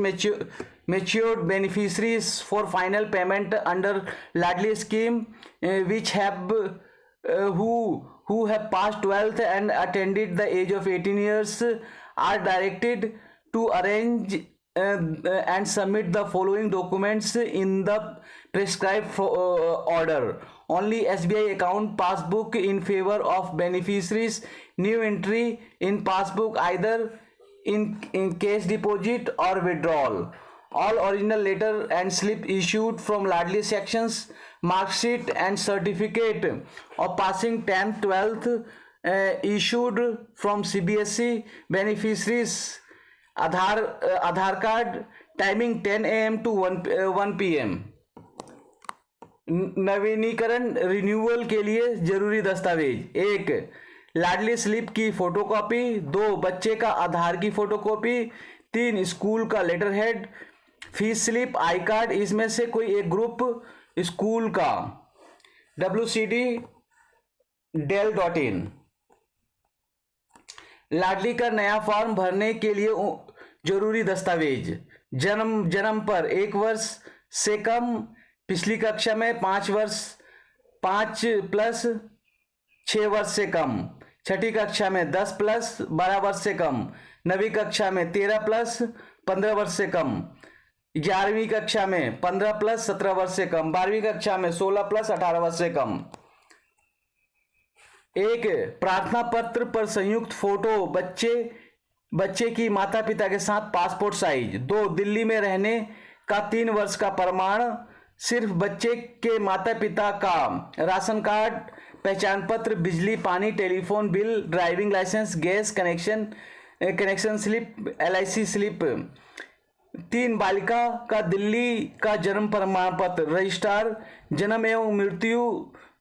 Matured beneficiaries for final payment under Ladli scheme which have who have passed 12th and attended the age of 18 years are directed to arrange and submit the following documents in the prescribed order. Only SBI account passbook in favor of beneficiaries. New entry in passbook, either in cash deposit or withdrawal. All original letter and slip issued from Ladli sections. Mark sheet and certificate of passing 10th 12th issued from CBSE. Beneficiaries Aadhaar card timing 10 AM to 1 PM. नवीनीकरण renewal के लिए जरूरी दस्तावेज. 1 लाडली slip की photocopy, 2 बच्चे का आधार की photocopy, 3 school का letter head fees slip, I card इसमें से कोई एक ग्रुप स्कूल का. wcddel.in. लाडली का नया फॉर्म भरने के लिए जरूरी दस्तावेज. जन्म पर 1 वर्ष से कम, पिछली कक्षा में 5 प्लस 6 वर्ष से कम, छठी कक्षा में 10 प्लस 12 वर्ष से कम, 9वीं कक्षा में 13 प्लस 15 वर्ष से कम, 11वीं कक्षा में 15 प्लस 17 वर्ष से कम, 12वीं कक्षा में 16 प्लस 18 वर्ष से कम. 1 प्रार्थना पत्र पर संयुक्त फोटो बच्चे की माता पिता के साथ पासपोर्ट साइज. 2 दिल्ली में रहने का 3 वर्ष का प्रमाण सिर्फ बच्चे के माता पिता का राशन कार्ड, पहचान पत्र, बिजली पानी, telephone bill, driving licence, gas connection slip, LIC slip. 3 बालिका का दिल्ली का जन्म प्रमाण पत्र, रजिस्ट्रार जन्म एवं मृत्यु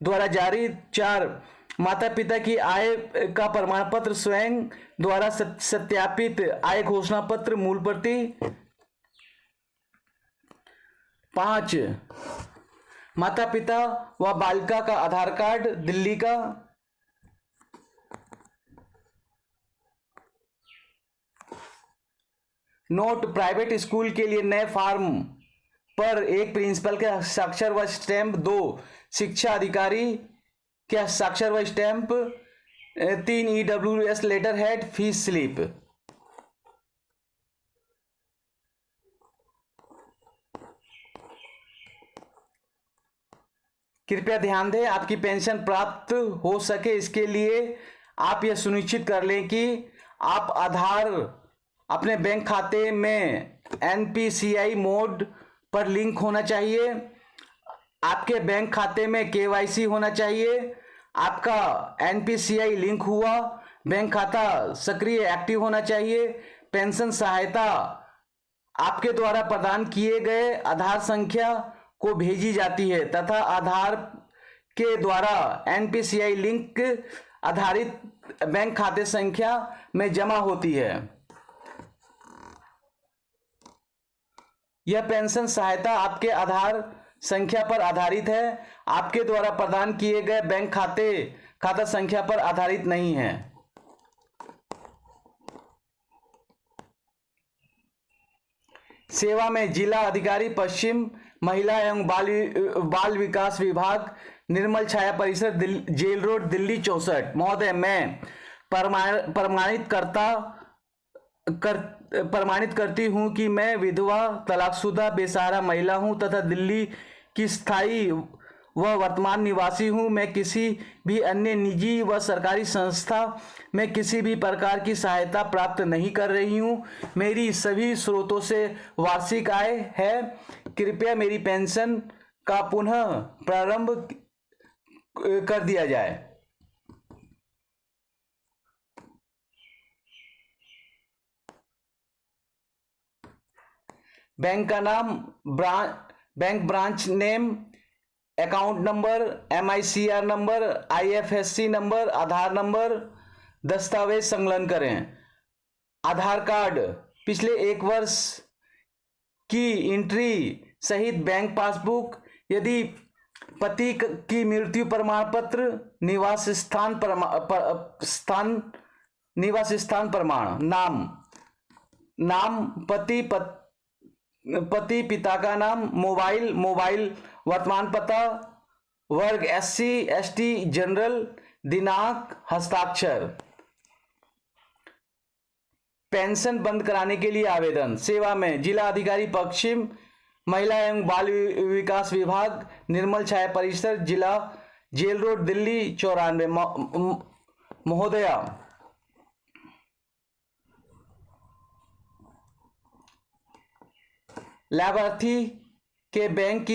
द्वारा जारी। 4 माता पिता की आय का प्रमाण पत्र, स्वयं द्वारा सत्यापित आय घोषणा पत्र, मूल प्रति। 5 माता पिता व बालिका का आधार कार्ड, दिल्ली का। नोट, प्राइवेट स्कूल के लिए नए फॉर्म पर 1 प्रिंसिपल के हस्ताक्षर व स्टैंप, 2 शिक्षा अधिकारी के हस्ताक्षर व stamp, 3 EWS letter head, fees slip. कृपया ध्यान दें, आपकी पेंशन प्राप्त हो सके इसके लिए आप यह सुनिश्चित कर लें कि आप आधार अपने बैंक खाते में NPCI मोड पर लिंक होना चाहिए। आपके बैंक खाते में KYC होना चाहिए। आपका NPCI लिंक हुआ बैंक खाता सक्रिय एक्टिव होना चाहिए। पेंशन सहायता आपके द्वारा प्रदान किए गए आधार संख्या को भेजी जाती है तथा आधार के द्वारा NPCI लिंक आधारित बैंक खाते संख्या में जमा होती है। यह पेंशन सहायता आपके आधार संख्या पर आधारित है, आपके द्वारा प्रदान किए गए बैंक खाता संख्या पर आधारित नहीं है। सेवा में जिला अधिकारी पश्चिम, महिला एवं बाल विकास विभाग, निर्मल छाया परिसर, जेल रोड, दिल्ली 64। महोदय, मैं प्रमाणित करती हूं कि मैं विधवा, तलाकशुदा, बेसहारा महिला हूं तथा दिल्ली की स्थायी व वर्तमान निवासी हूं। मैं किसी भी अन्य निजी व सरकारी संस्था में किसी भी प्रकार की सहायता प्राप्त नहीं कर रही हूं। मेरी सभी स्रोतों से वार्षिक आय है। कृपया मेरी पेंशन का पुनः प्रारंभ कर दिया जाए। बैंक का नाम, bank branch name, account number, MICR number, IFSC number, Aadhaar number, दस्तावेज संलग्न करें। आधार कार्ड, पिछले 1 वर्ष की एंट्री सहित बैंक पासबुक, यदि पति की मृत्यु प्रमाण पत्र, निवास स्थान प्रमाण, नाम पति पिता का नाम, मोबाइल वर्तमान पता, वर्ग SC ST जनरल, दिनांक, हस्ताक्षर। पेंशन बंद कराने के लिए आवेदन। सेवा में जिला अधिकारी पश्चिम, महिला एवं बाल विकास विभाग, निर्मल छाया परिसर, जिला जेल रोड, दिल्ली 94। महोदया, लाभार्थी के बैंक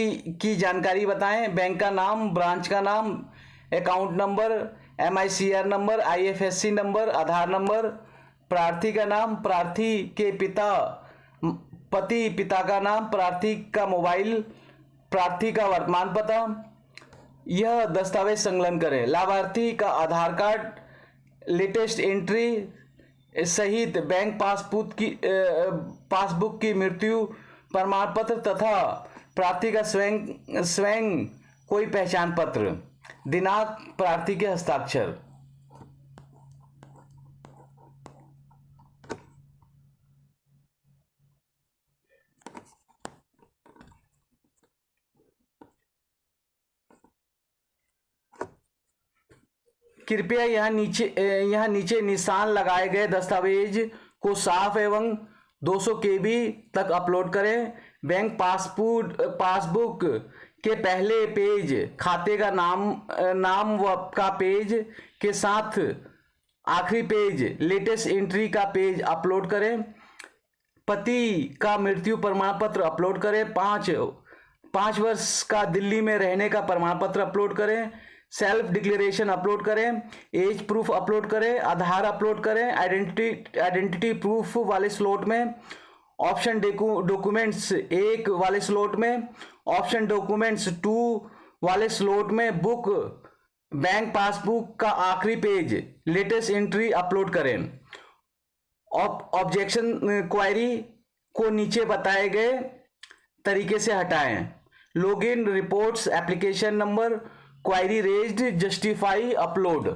की जानकारी बताएं। बैंक का नाम, ब्रांच का नाम, account number, MICR number, IFSC number, Aadhaar number. प्रार्थी का नाम, प्रार्थी के पति पिता का नाम, प्रार्थी का मोबाइल, प्रार्थी का वर्तमान पता। यह दस्तावेज संलग्न करें। लाभार्थी का आधार कार्ड, लेटेस्ट एंट्री सहित बैंक पासबुक की मृत्यु प्रमाण पत्र तथा प्रार्थी का स्वयं कोई पहचान पत्र। दिनांक, प्रार्थी के हस्ताक्षर। कृपया यहाँ नीचे निशान लगाए गए दस्तावेज को साफ एवं 200 KB तक अपलोड करें। बैंक पासबुक के पहले पेज, खाते का नाम व का पेज के साथ आखिरी पेज, लेटेस्ट एंट्री का पेज अपलोड करें। पति का मृत्यु प्रमाण पत्र अपलोड करें। 5 वर्ष का दिल्ली में रहने का प्रमाण पत्र अपलोड करें, सेल्फ डिक्लेरेशन अपलोड करें, एज प्रूफ अपलोड करें, आधार अपलोड करें, आइडेंटिटी प्रूफ वाले स्लॉट में, ऑप्शन डॉक्यूमेंट्स 1 वाले स्लॉट में, ऑप्शन डॉक्यूमेंट्स 2 वाले स्लॉट में बुक बैंक पासबुक का आखिरी पेज लेटेस्ट एंट्री अपलोड करें। ऑब्जेक्शन क्वेरी को नीचे बताए गए तरीके से हटाएं। Login reports application number query raised justify upload.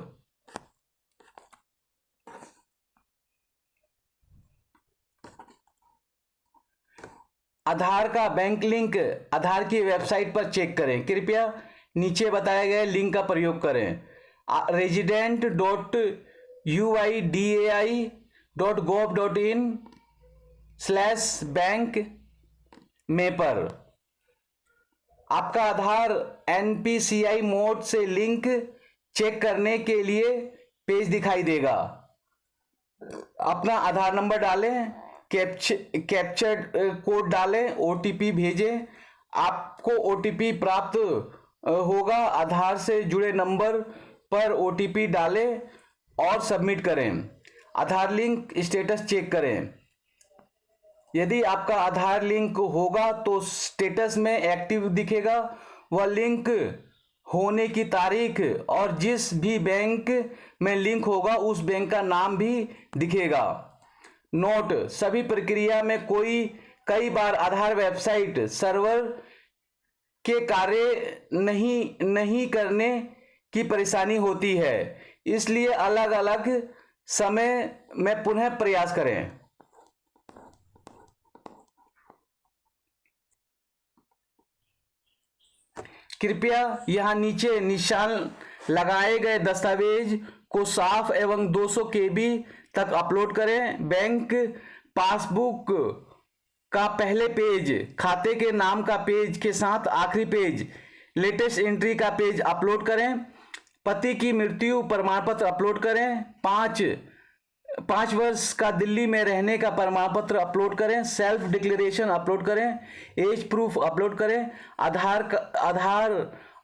Aadhaar का बैंक लिंक आधार की वेबसाइट पर चेक करें। कृपया नीचे बताए गए लिंक का प्रयोग करें। resident.uidai.gov.in/बैंक में पर आपका आधार NPCI मोड से लिंक चेक करने के लिए पेज दिखाई देगा। अपना आधार नंबर डालें, कैप्चर कोड डालें, OTP भेजें। आपको OTP प्राप्त होगा। आधार से जुड़े नंबर पर OTP डालें और सबमिट करें। आधार लिंक स्टेटस चेक करें। यदि आपका आधार लिंक होगा तो स्टेटस में एक्टिव दिखेगा। वह लिंक होने की तारीख और जिस भी बैंक में लिंक होगा उस बैंक का नाम भी दिखेगा। नोट: सभी प्रक्रिया में कई बार आधार वेबसाइट सर्वर के कार्य नहीं करने की परेशानी होती है, इसलिए अलग अलग समय में पुनः प्रयास करें। कृपया यहां नीचे निशान लगाए गए दस्तावेज को साफ एवं 200 KB तक अपलोड करें। बैंक पासबुक का पहले पेज, खाते के नाम का पेज के साथ आखिरी पेज, लेटेस्ट एंट्री का पेज अपलोड करें। पति की मृत्यु प्रमाण पत्र अपलोड करें। 5 वर्ष का दिल्ली में रहने का प्रमाण पत्र अपलोड करें। सेल्फ डिक्लेरेशन अपलोड करें। एज प्रूफ अपलोड करें। आधार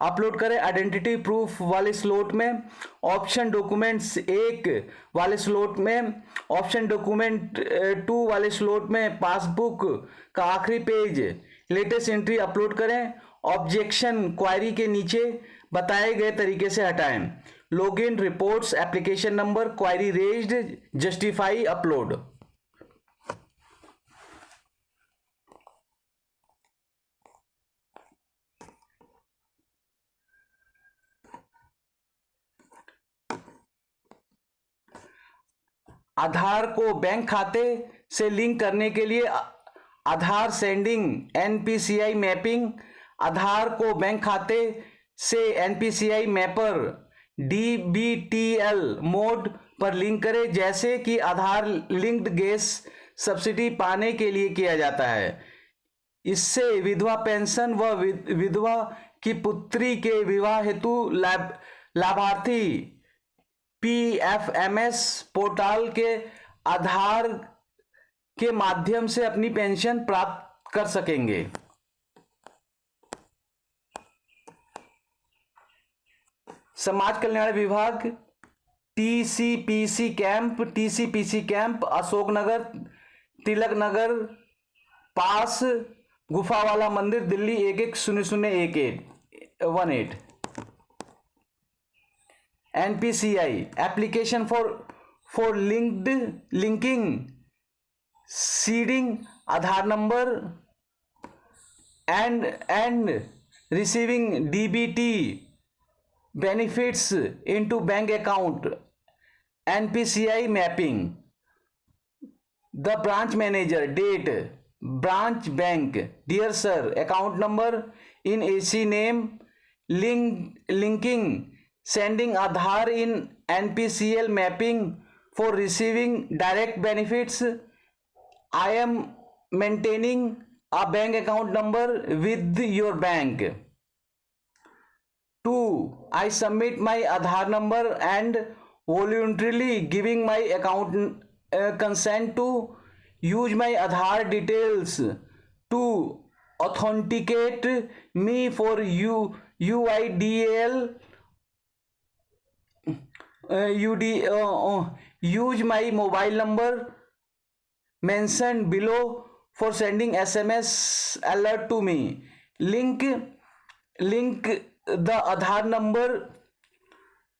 अपलोड करें। आइडेंटिटी प्रूफ वाले स्लॉट में, ऑप्शन डॉक्यूमेंट्स 1 वाले स्लॉट में, ऑप्शन डॉक्यूमेंट 2 वाले स्लॉट में पासबुक का आखिरी पेज लेटेस्ट एंट्री अपलोड करें। ऑब्जेक्शन क्वेरी के नीचे बताए गए तरीके से हटाएं। Login reports application number query raised justify upload. Aadhaar को बैंक खाते से लिंक करने के लिए Aadhaar sending NPCI mapping. Aadhaar को बैंक खाते से NPCI मैपर DBTL मोड पर लिंक करें, जैसे कि आधार लिंक्ड गैस सब्सिडी पाने के लिए किया जाता है। इससे विधवा पेंशन व विधवा की पुत्री के विवाह हेतु लाभार्थी PFMS पोर्टल के आधार के माध्यम से अपनी पेंशन प्राप्त कर सकेंगे। समाज कल्याण विभाग TCPC कैंप अशोकनगर तिलक नगर पास गुफावाला मंदिर Delhi 110018। NPCI application for linking seeding Aadhaar number and receiving DBT benefits into bank account NPCI mapping. The branch manager date branch bank dear sir account number in AC name linking sending Aadhaar in NPCL mapping for receiving direct benefits. I am maintaining a bank account number with your bank. 2. I submit my Aadhaar number and voluntarily giving my account consent to use my Aadhaar details to authenticate me for UIDAL use my mobile number mentioned below for sending SMS alert to me. Link the Aadhaar number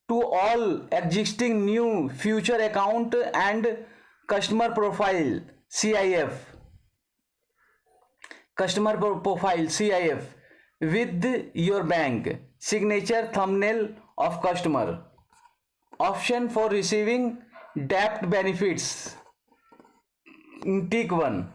to all existing new future account and customer profile CIF with your bank signature thumbnail of customer. Option for receiving debt benefits. Tick 1.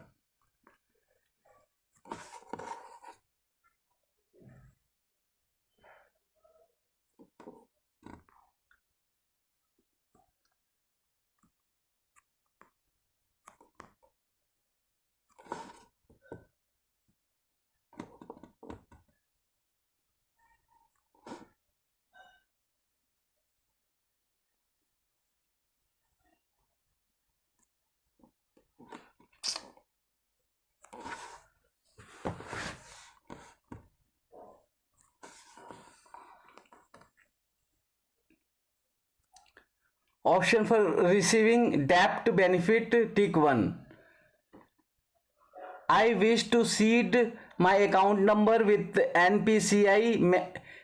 Option for receiving debt benefit. Tick 1. I wish to seed my account number with NPCI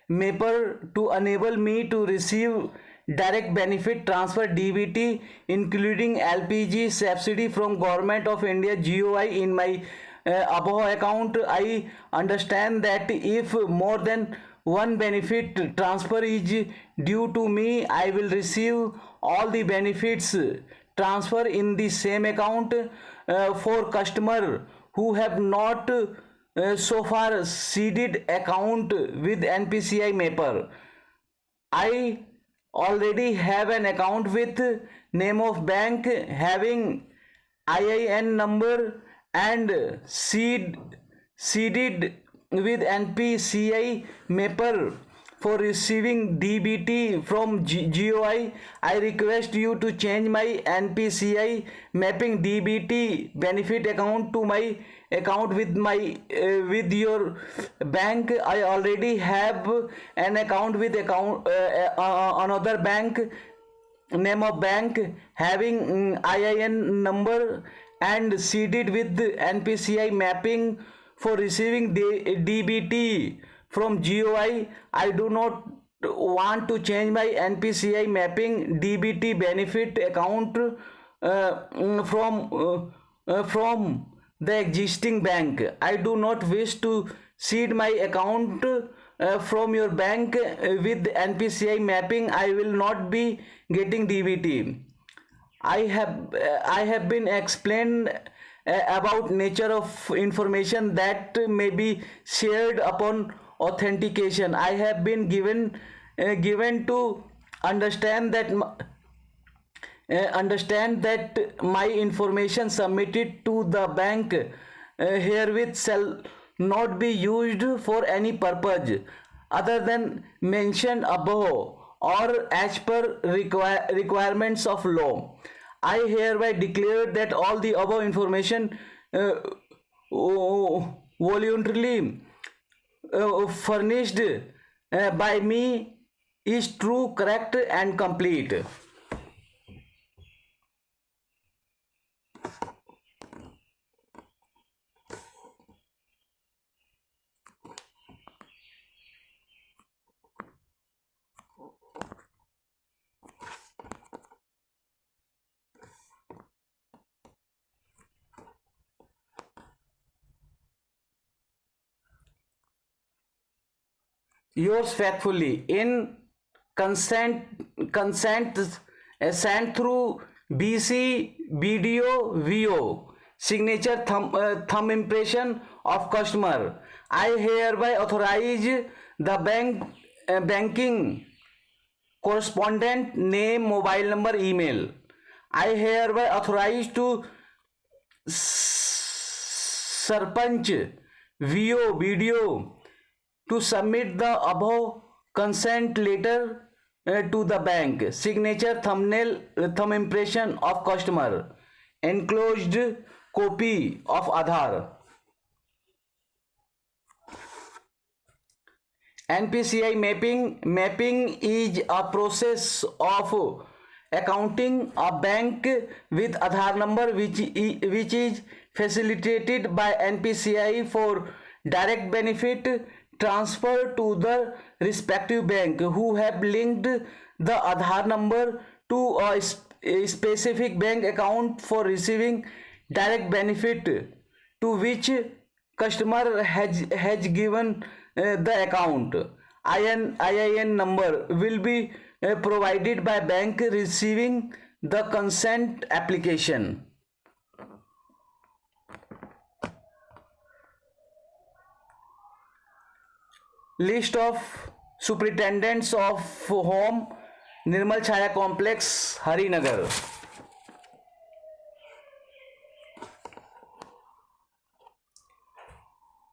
Mapper to enable me to receive direct benefit transfer DBT including LPG subsidy from Government of India GOI in my above account. I understand that if more than one benefit transfer is due to me, I will receive all the benefits transfer in the same account. For customer who have not so far seeded account with NPCI Mapper, I already have an account with name of bank having IIN number and seeded with NPCI Mapper for receiving DBT from GOI. I request you to change my NPCI mapping DBT benefit account to my account with your bank. I already have an account with another bank name of bank having IIN number and seeded with NPCI mapping for receiving DBT from GOI. I do not want to change my NPCI mapping DBT benefit account from the existing bank. I do not wish to seed my account from your bank with NPCI mapping. I will not be getting DBT. I have been explained about nature of information that may be shared upon authentication. I have been given to understand that my information submitted to the bank herewith shall not be used for any purpose other than mentioned above or as per requirements of law. I hereby declare that all the above information voluntarily furnished by me is true, correct, and complete. Yours faithfully in consent sent through BC BDO VO signature thumb impression of customer. I hereby authorize the banking correspondent name, mobile number, email. I hereby authorize to Sarpanch VO BDO to submit the above consent letter to the bank. Signature thumb impression of customer. Enclosed copy of Aadhaar. NPCI mapping is a process of accounting a bank with Aadhaar number which is facilitated by NPCI for direct benefit transfer to the respective bank who have linked the Aadhaar number to a specific bank account for receiving direct benefit to which customer has given the account. IIN number will be provided by bank receiving the consent application. List of superintendents of home, Nirmal Chhaya Complex, Harinagar.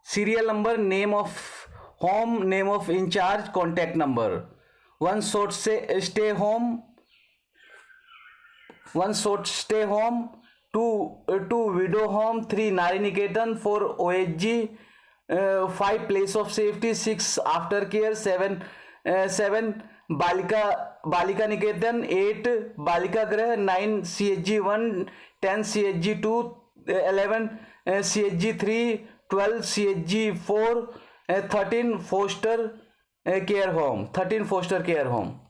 Serial number, name of home, name of in charge, contact number. One short stay home, two widow home, 3 Nari Niketan, 4 OHG, 5 place of safety, 6 aftercare, 7 Balika Niketan, 8 Balika Grah, 9 CHG 1, 10 CHG 2, 11 CHG 3, 12 CHG 4, 13 foster care home, 13 foster care home.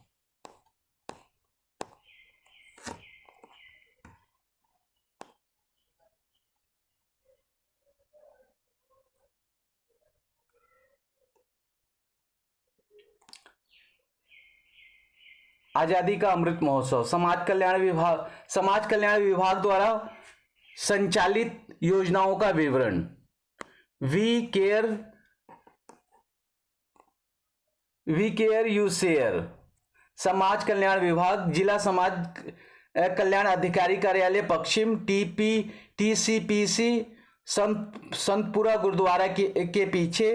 आजादी का अमृत महोत्सव, समाज कल्याण विभाग द्वारा संचालित योजनाओं का विवरण. We care you share. समाज कल्याण विभाग, जिला समाज कल्याण अधिकारी कार्यालय पश्चिम, TCPC संतपुरा गुरुद्वारा के पीछे,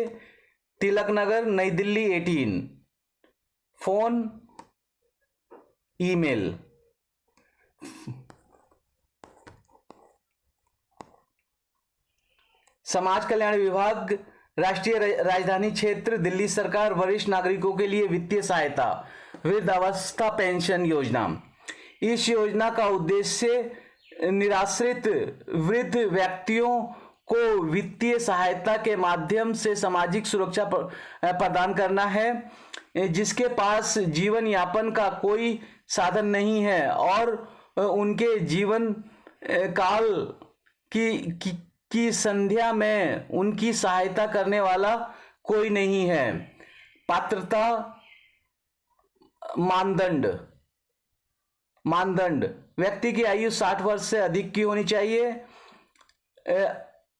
तिलक नगर, नई दिल्ली 18. Phone, email. समाज कल्याण विभाग, राष्ट्रीय राजधानी क्षेत्र दिल्ली सरकार, वरिष्ठ नागरिकों के लिए वित्तीय सहायता, वृद्धावस्था पेंशन योजना. इस योजना का उद्देश्य निराश्रित वृद्ध व्यक्तियों को वित्तीय सहायता के माध्यम से सामाजिक सुरक्षा प्रदान करना है जिसके पास जीवन यापन का कोई साधन नहीं है और उनके जीवन काल की संध्या में उनकी सहायता करने वाला कोई नहीं है. पात्रता मानदंड, व्यक्ति की आयु 60 वर्ष से अधिक की होनी चाहिए.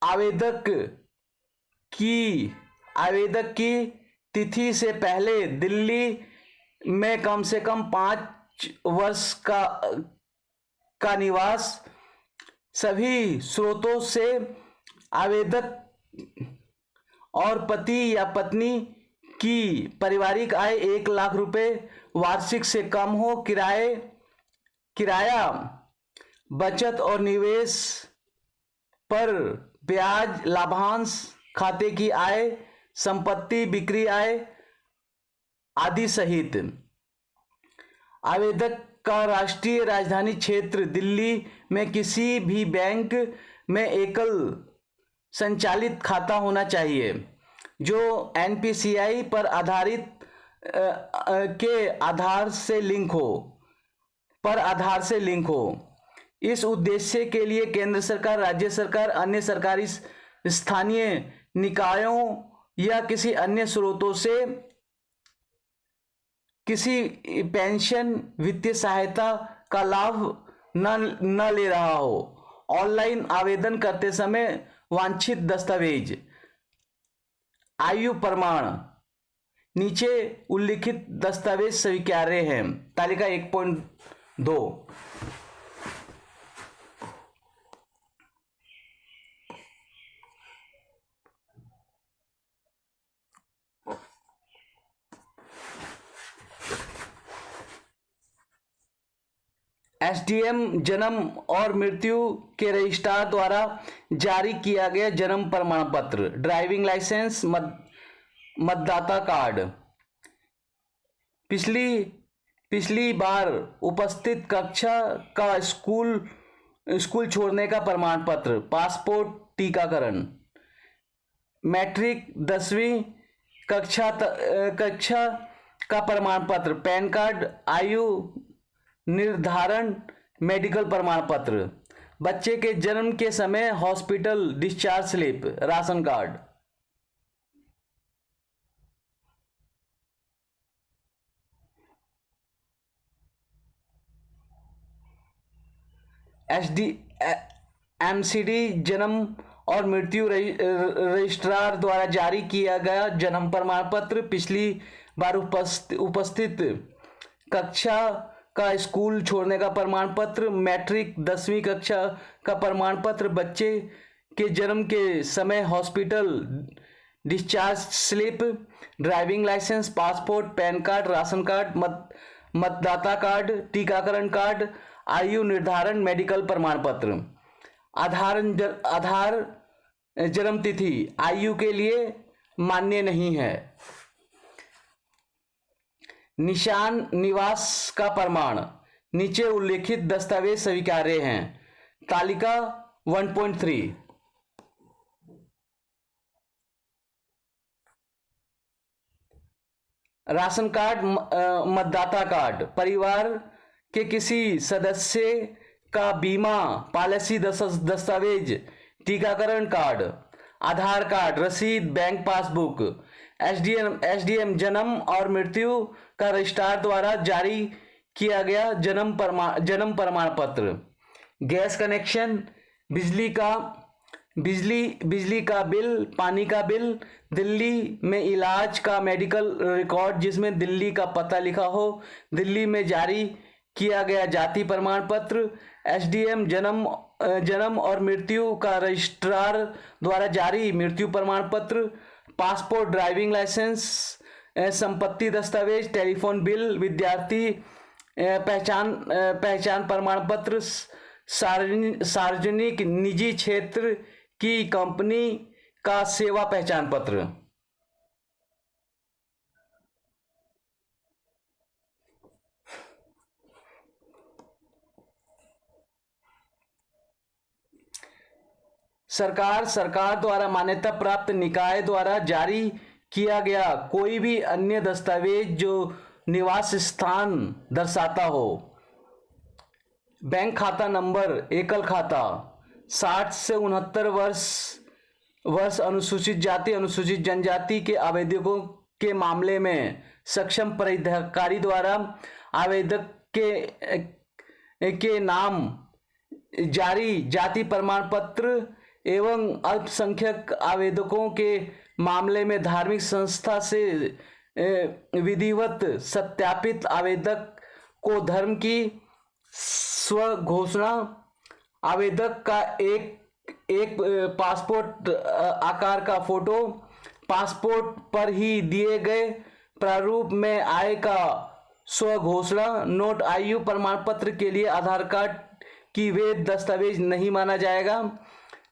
आवेदक की तिथि से पहले दिल्ली में कम से कम 5 वर्ष का निवास. सभी स्रोतों से आवेदक और पति या पत्नी की पारिवारिक आय 1 लाख रुपए वार्षिक से कम हो. किराया, बचत और निवेश पर ब्याज, लाभांश, खाते की आय, संपत्ति बिक्री आय आदि सहित. आवेदक का राष्ट्रीय राजधानी क्षेत्र दिल्ली में किसी भी बैंक में एकल संचालित खाता होना चाहिए जो NPCI पर आधारित के आधार से लिंक हो. इस उद्देश्य के लिए केंद्र सरकार, राज्य सरकार, अन्य सरकारी स्थानीय निकायों या किसी अन्य स्रोतों से किसी पेंशन वित्तीय सहायता का लाभ न ले रहा हो. ऑनलाइन आवेदन करते समय वांछित दस्तावेज, आयु प्रमाण, नीचे उल्लिखित दस्तावेज स्वीकार्य हैं. तालिका 1.2. SDM जन्म और मृत्यु के रजिस्ट्रार द्वारा जारी किया गया जन्म प्रमाण पत्र, ड्राइविंग लाइसेंस, मतदाता कार्ड. पिछली पिछली बार उपस्थित कक्षा का स्कूल छोड़ने का प्रमाण पत्र, पासपोर्ट, टीकाकरण। मैट्रिक 10वीं कक्षा का प्रमाण पत्र, पैन कार्ड, आयु निर्धारण, मेडिकल प्रमाण पत्र। बच्चे के जन्म के समय hospital discharge slip, ration card. MCD जन्म और मृत्यु रजिस्ट्रार द्वारा जारी किया गया जन्म प्रमाण पत्र, पिछली बार उपस्थित कक्षा का स्कूल छोड़ने का प्रमाण पत्र, मैट्रिक 10वीं कक्षा का प्रमाण पत्र, बच्चे के जन्म के समय hospital discharge slip, driving licence, passport, PAN card, ration card, मतदाता कार्ड, टीकाकरण कार्ड, आयु निर्धारण, मेडिकल प्रमाण पत्र। आधार जन्म तिथि आयु के लिए मान्य नहीं है। निशान निवास का प्रमाण, नीचे उल्लेखित दस्तावेज स्वीकार्य हैं। तालिका 1.3। राशन कार्ड, मतदाता कार्ड, परिवार के किसी सदस्य का बीमा पॉलिसी दस्तावेज, टीकाकरण कार्ड, आधार कार्ड, रसीद, बैंक पासबुक, एसडीएम जन्म और मृत्यु का रजिस्ट्रार द्वारा जारी किया गया जन्म प्रमाण पत्र। गैस कनेक्शन, बिजली का बिल, पानी का बिल, दिल्ली में इलाज का मेडिकल रिकॉर्ड जिसमें दिल्ली का पता लिखा हो, दिल्ली में जारी किया गया जाति प्रमाण पत्र, एसडीएम जन्म और मृत्यु का रजिस्ट्रार द्वारा जारी मृत्यु प्रमाण पत्र, पासपोर्ट, ड्राइविंग लाइसेंस, संपत्ति दस्तावेज, टेलीफोन बिल, विद्यार्थी पहचान प्रमाण पत्र, सार्वजनिक निजी क्षेत्र की कंपनी का सेवा पहचान पत्र। सरकार द्वारा मान्यता प्राप्त निकाय द्वारा जारी किया गया कोई भी अन्य दस्तावेज जो निवास स्थान दर्शाता हो। बैंक खाता नंबर, एकल खाता, 60 से 69 वर्ष, अनुसूचित जाति अनुसूचित जनजाति के आवेदकों के मामले में सक्षम प्राधिकारी द्वारा आवेदक के नाम जारी जाति प्रमाण पत्र एवं अल्पसंख्यक आवेदकों के मामले में धार्मिक संस्था से विधिवत सत्यापित आवेदक को धर्म की स्वघोषणा, आवेदक का एक पासपोर्ट आकार का फोटो, पासपोर्ट पर ही दिए गए प्रारूप में आय का स्वघोषणा नोट, आयु प्रमाण पत्र के लिए आधार कार्ड की वैध दस्तावेज नहीं माना जाएगा।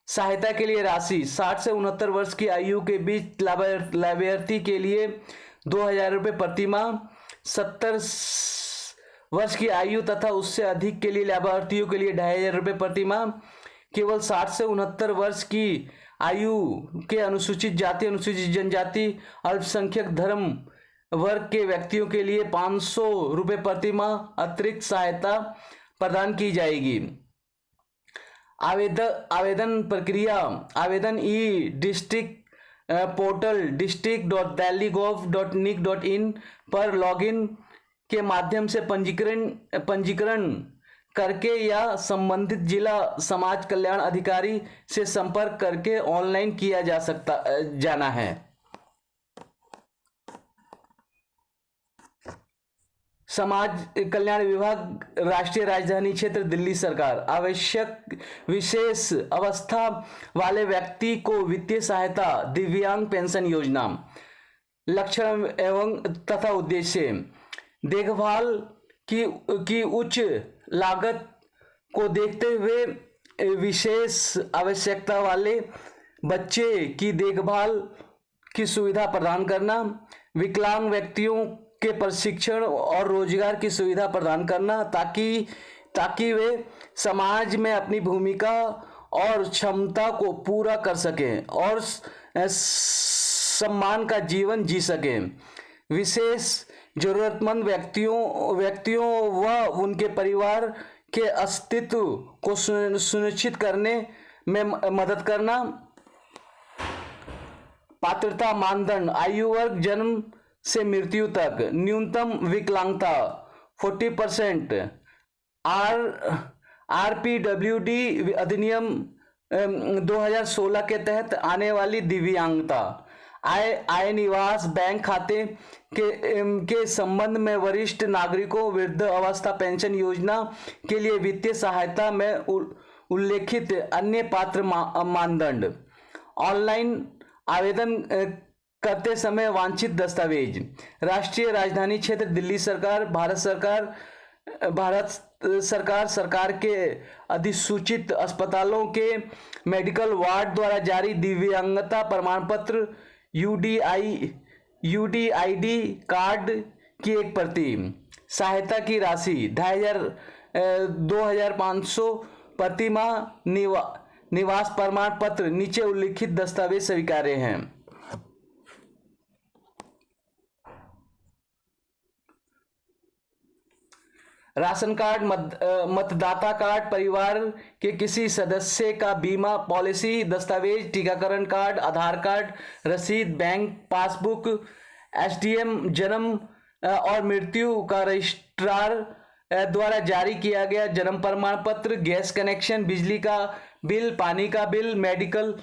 सहायता के लिए राशि 60 से 69 वर्ष की आयु के बीच लाभार्थी के लिए 2000 रुपये प्रति माह, 70 वर्ष की आयु तथा उससे अधिक के लिए लाभार्थियों के लिए 2500 रुपये प्रति माह। केवल 60 से 69 वर्ष की आयु के अनुसूचित जाति अनुसूचित जनजाति अल्पसंख्यक धर्म वर्ग के व्यक्तियों के लिए 500 रुपये प्रति माह अतिरिक्त सहायता प्रदान की जाएगी। आवेदन प्रक्रिया, आवेदन ई डिस्ट्रिक्ट पोर्टल district.delhi.gov.nic.in पर लॉगिन के माध्यम से पंजीकरण करके या संबंधित जिला समाज कल्याण अधिकारी से संपर्क करके ऑनलाइन किया जाना है। समाज कल्याण विभाग, राष्ट्रीय राजधानी क्षेत्र दिल्ली सरकार, आवश्यक विशेष अवस्था वाले व्यक्ति को वित्तीय सहायता, दिव्यांग पेंशन योजना। लक्षण एवं तथा उद्देश्य, देखभाल की उच्च लागत को देखते हुए विशेष आवश्यकता वाले बच्चे की देखभाल की सुविधा प्रदान करना, विकलांग व्यक्तियों के प्रशिक्षण और रोजगार की सुविधा प्रदान करना, ताकि वे समाज में अपनी भूमिका और क्षमता को पूरा कर सकें और सम्मान का जीवन जी सकें। विशेष जरूरतमंद व्यक्तियों व उनके परिवार के अस्तित्व को सुनिश्चित करने में मदद करना। पात्रता मानदंड: आयु वर्ग जन्म से मृत्यु तक, न्यूनतम विकलांगता 40%, आरपीडब्ल्यूडी अधिनियम 2016 के तहत आने वाली दिव्यांगता, आय निवास, बैंक खाते के संबंध में वरिष्ठ नागरिकों, वृद्ध अवस्था पेंशन योजना के लिए वित्तीय सहायता में उल्लेखित अन्य पात्र मानदंड। ऑनलाइन आवेदन करते समय वांछित दस्तावेज: राष्ट्रीय राजधानी क्षेत्र दिल्ली सरकार, भारत सरकार के अधिसूचित अस्पतालों के मेडिकल वार्ड द्वारा जारी दिव्यांगता प्रमाण पत्र, यूडीआईडी कार्ड की एक प्रति। सहायता की राशि 2500 प्रति माह। निवास प्रमाण पत्र: नीचे उल्लिखित दस्तावेज स्वीकार्य हैं। राशन कार्ड, मतदाता कार्ड, परिवार के किसी सदस्य का बीमा पॉलिसी दस्तावेज, टीकाकरण कार्ड, आधार कार्ड, रसीद, बैंक पासबुक, एसडीएम जन्म और मृत्यु का रजिस्ट्रार द्वारा जारी किया गया जन्म प्रमाण पत्र, गैस कनेक्शन, बिजली का बिल, पानी का बिल, मेडिकल,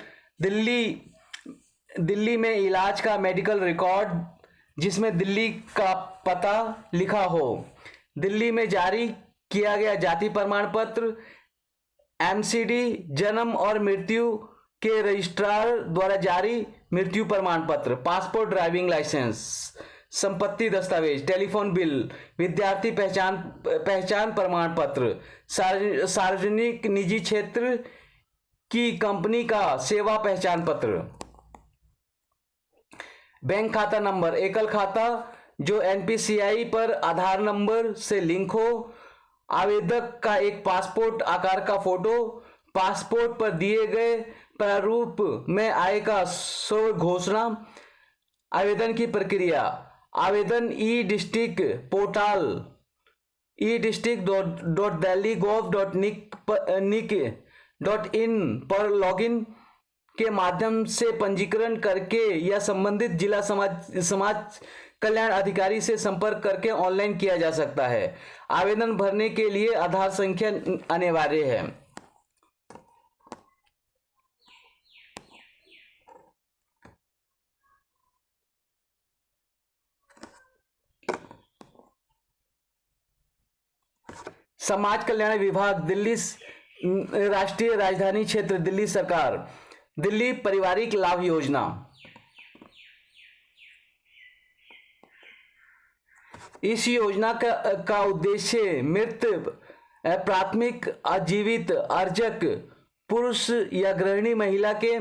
दिल्ली में इलाज का मेडिकल रिकॉर्ड जिसमें दिल्ली का पता लिखा हो, दिल्ली में जारी किया गया जाति प्रमाण पत्र, एमसीडी, जन्म और मृत्यु के रजिस्ट्रार द्वारा जारी मृत्यु प्रमाण पत्र, पासपोर्ट, ड्राइविंग लाइसेंस, संपत्ति दस्तावेज, टेलीफोन बिल, विद्यार्थी पहचान प्रमाण पत्र, सार्वजनिक निजी क्षेत्र की कंपनी का सेवा पहचान पत्र, बैंक खाता नंबर, एकल खाता जो एनपीसीआई पर आधार नंबर से लिंक हो, आवेदक का एक पासपोर्ट आकार का फोटो, पासपोर्ट पर दिए गए प्रारूप में आय का स्व घोषणा। आवेदन की प्रक्रिया: आवेदन ई डिस्ट्रिक्ट पोर्टल e-district.delhi.gov.nic.in पर लॉगिन के माध्यम से पंजीकरण करके या संबंधित जिला समाज कल्याण अधिकारी से संपर्क करके ऑनलाइन किया जा सकता है। आवेदन भरने के लिए आधार संख्या अनिवार्य है। समाज कल्याण विभाग, दिल्ली राष्ट्रीय राजधानी क्षेत्र दिल्ली सरकार, दिल्ली पारिवारिक लाभ योजना। इस योजना का उद्देश्य मृत प्राथमिक आजीवित अर्जक पुरुष या गृहिणी महिला के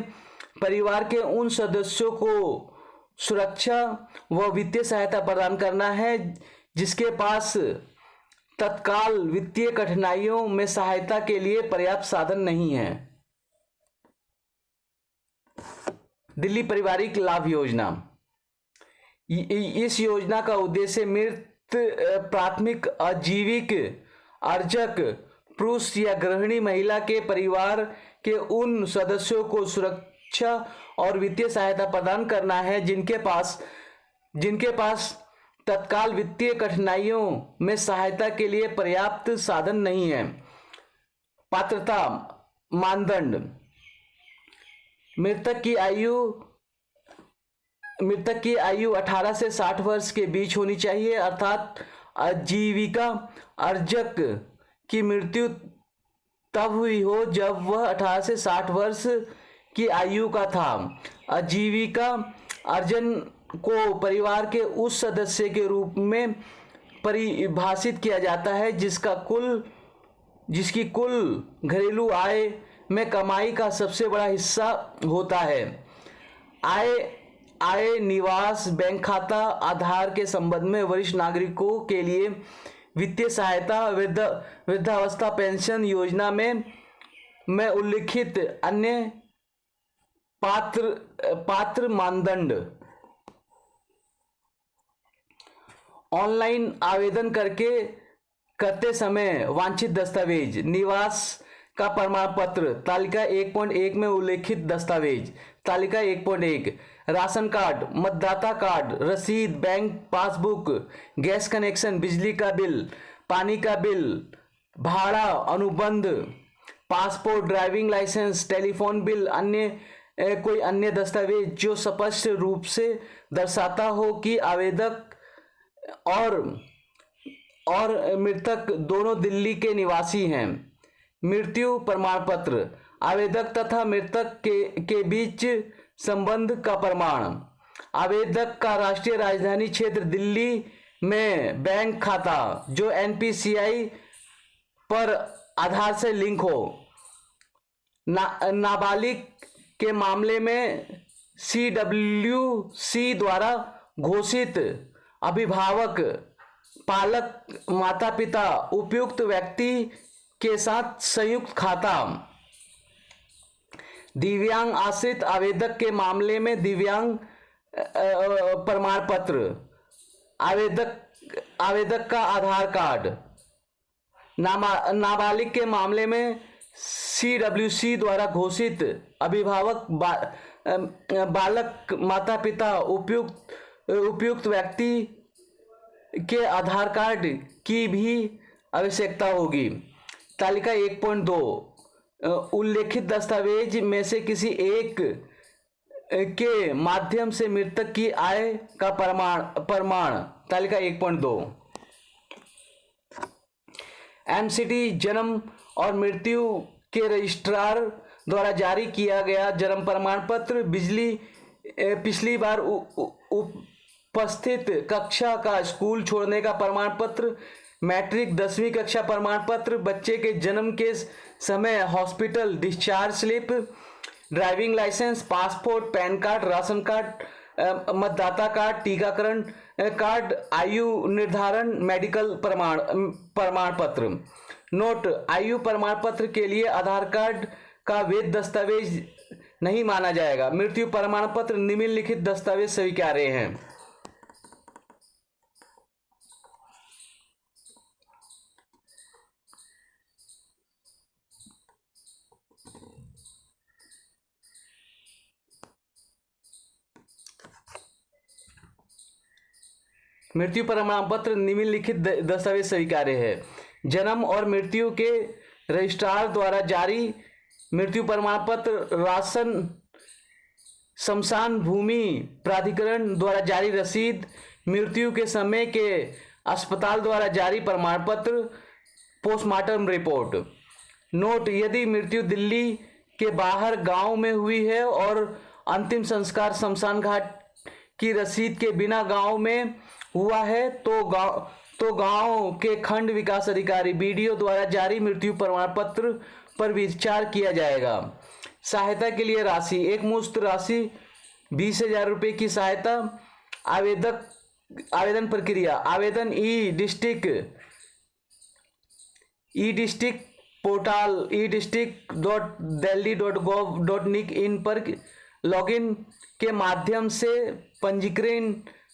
परिवार के उन सदस्यों को सुरक्षा व वित्तीय सहायता प्रदान करना है जिसके पास तत्काल वित्तीय कठिनाइयों में सहायता के लिए पर्याप्त साधन नहीं है। दिल्ली पारिवारिक लाभ योजना, इस योजना का उद्देश्य मृत प्राथमिक आजीविक अर्जक पुरुष या गृहिणी महिला के परिवार के उन सदस्यों को सुरक्षा और वित्तीय सहायता प्रदान करना है जिनके पास तत्काल वित्तीय कठिनाइयों में सहायता के लिए पर्याप्त साधन नहीं है। पात्रता मानदंड: मृतक की आयु 18 से 60 वर्ष के बीच होनी चाहिए, अर्थात आजीविका अर्जक की मृत्यु तब हुई हो जब वह 18 से 60 वर्ष की आयु का था। आजीविका अर्जन को परिवार के उस सदस्य के रूप में परिभाषित किया जाता है जिसकी कुल घरेलू आय में कमाई का सबसे बड़ा हिस्सा होता है। आय, निवास, बैंक खाता, आधार के संबंध में वरिष्ठ नागरिकों के लिए वित्तीय सहायता, वृद्धावस्था पेंशन योजना में उल्लिखित अन्य पात्र मानदंड। ऑनलाइन आवेदन करते समय वांछित दस्तावेज: निवास का प्रमाण पत्र, तालिका 1.1 में उल्लेखित दस्तावेज। तालिका 1.1 राशन कार्ड, मतदाता कार्ड, रसीद, बैंक पासबुक, गैस कनेक्शन, बिजली का बिल, पानी का बिल, भाड़ा अनुबंध, passport, driving licence, telephone bill, कोई अन्य दस्तावेज जो स्पष्ट रूप से दर्शाता हो कि आवेदक और मृतक दोनों दिल्ली के निवासी हैं। मृत्यु प्रमाण पत्र, आवेदक तथा मृतक के बीच संबंध का प्रमाण। आवेदक का राष्ट्रीय राजधानी क्षेत्र दिल्ली में बैंक खाता जो एनपीसीआई पर आधार से लिंक हो। नाबालिग के मामले में सीडब्ल्यूसी द्वारा घोषित अभिभावक, पालक, माता पिता, उपयुक्त व्यक्ति के साथ संयुक्त खाता। दिव्यांग आश्रित आवेदक के मामले में दिव्यांग प्रमाण पत्र, आवेदक का आधार कार्ड। नाबालिग के मामले में सीडब्ल्यूसी द्वारा घोषित अभिभावक, बालक, माता पिता, उपयुक्त व्यक्ति के आधार कार्ड की भी आवश्यकता होगी। तालिका 1.2 उल्लेखित दस्तावेज में से किसी एक के माध्यम से मृतक की आय का प्रमाण। तालिका 1.2 एमसीडी जन्म और मृत्यु के रजिस्ट्रार द्वारा जारी किया गया जन्म प्रमाण पत्र, पिछली बार उपस्थित कक्षा का स्कूल छोड़ने का प्रमाण पत्र, मैट्रिक 10वीं कक्षा प्रमाण पत्र, बच्चे के जन्म के समय hospital discharge slip, driving licence, passport, PAN card, ration card, मतदाता कार्ड, टीकाकरण कार्ड, आयु निर्धारण, मेडिकल प्रमाण पत्र। नोट: आयु प्रमाण पत्र के लिए आधार कार्ड का वैध दस्तावेज नहीं माना जाएगा। मृत्यु प्रमाण पत्र निम्नलिखित दस्तावेज स्वीकार्य हैं। मृत्यु प्रमाण पत्र निम्नलिखित दस्तावेज स्वीकार्य है। जन्म और मृत्यु के रजिस्ट्रार द्वारा जारी मृत्यु प्रमाण पत्र, राशन शमशान भूमि प्राधिकरण द्वारा जारी रसीद, मृत्यु के समय के अस्पताल द्वारा जारी प्रमाण पत्र, पोस्टमार्टम रिपोर्ट। नोट: यदि मृत्यु दिल्ली के बाहर गांव में हुई है और अंतिम संस्कार शमशान घाट की रसीद के बिना गांव में हुआ है तो गांव के खंड विकास अधिकारी बीडीओ द्वारा जारी मृत्यु प्रमाण पत्र पर विचार किया जाएगा। सहायता के लिए राशि: एक मुश्त राशि 20,000 रुपये की सहायता। आवेदन प्रक्रिया: आवेदन ई डिस्ट्रिक्ट पोर्टल edistrict.delhi.gov.in पर लॉगिन के माध्यम से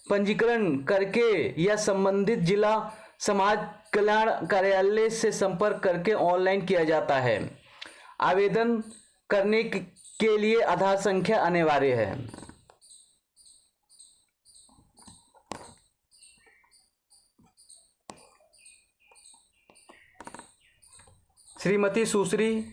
पंजीकरण करके या संबंधित जिला समाज कल्याण कार्यालय से संपर्क करके ऑनलाइन किया जाता है। आवेदन करने के लिए आधार संख्या अनिवार्य है। श्रीमती सुश्री।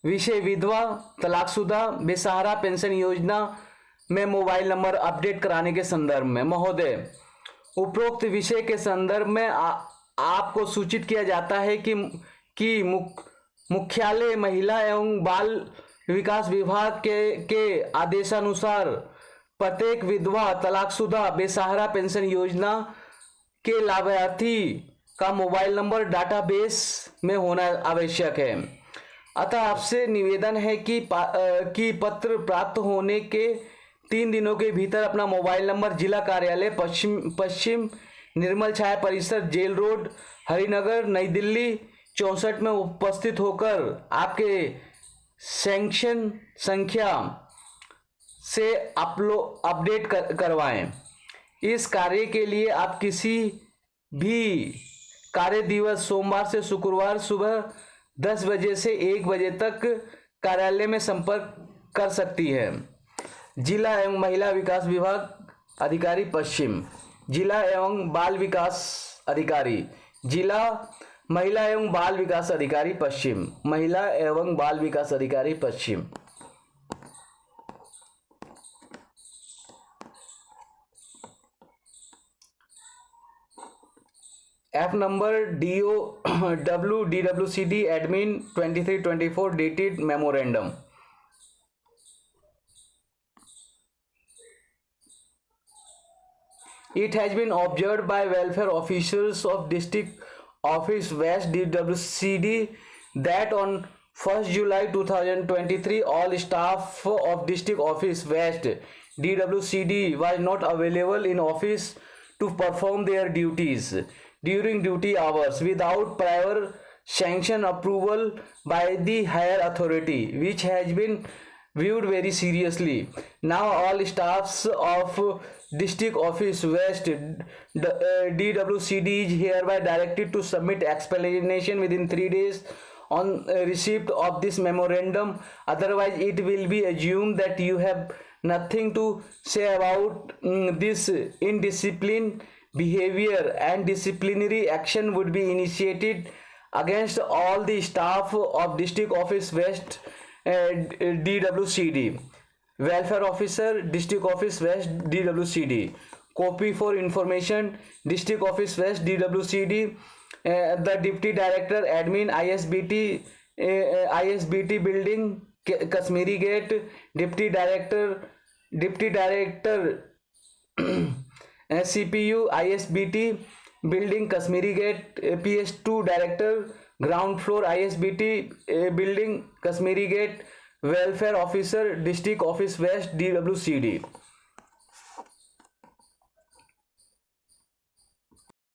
विषय विधवा, तलाकशुदा, बेसहारा पेंशन योजना में मोबाइल नंबर अपडेट कराने के संदर्भ में। महोदय, उपरोक्त विषय के संदर्भ में आपको सूचित किया जाता है कि मुख्यालय महिला एवं बाल विकास विभाग के आदेशानुसार प्रत्येक विधवा, तलाकशुदा, बेसहारा पेंशन योजना के लाभार्थी का मोबाइल नंबर डाटाबेस में होना आवश्यक है। अतः आपसे निवेदन है कि पत्र प्राप्त होने के 3 दिनों के भीतर अपना मोबाइल नंबर जिला कार्यालय पश्चिम निर्मल छाया परिसर, जेल रोड, हरिनगर, नई दिल्ली 64 में उपस्थित होकर आपके सैंक्शन संख्या से अपडेट करवाएं। इस कार्य के लिए आप किसी भी कार्य दिवस सोमवार से शुक्रवार सुबह 10 बजे से 1 बजे तक कार्यालय में संपर्क कर सकती है। जिला एवं महिला विकास विभाग अधिकारी पश्चिम, जिला एवं बाल विकास अधिकारी, जिला महिला एवं बाल विकास अधिकारी पश्चिम, महिला एवं बाल विकास अधिकारी पश्चिम। F number DOW DWCD admin 2324 dated memorandum. It has been observed by welfare officers of District Office West DWCD that on 1st July 2023 all staff of District Office West DWCD was not available in office to perform their duties during duty hours without prior sanction approval by the higher authority, which has been viewed very seriously. Now all staffs of District Office West DWCD is hereby directed to submit explanation within 3 days on receipt of this memorandum. Otherwise it will be assumed that you have nothing to say about this indiscipline behavior, and disciplinary action would be initiated against all the staff of District Office West DWCD. Welfare Officer, District Office West DWCD. Copy for information, District Office West DWCD. The Deputy Director Admin ISBT Building, Kashmiri Gate. Deputy Director CPU ISBT Building, Kashmiri Gate. PS2 Director Ground Floor ISBT Building, Kashmiri Gate. Welfare Officer, District Office West DWCD.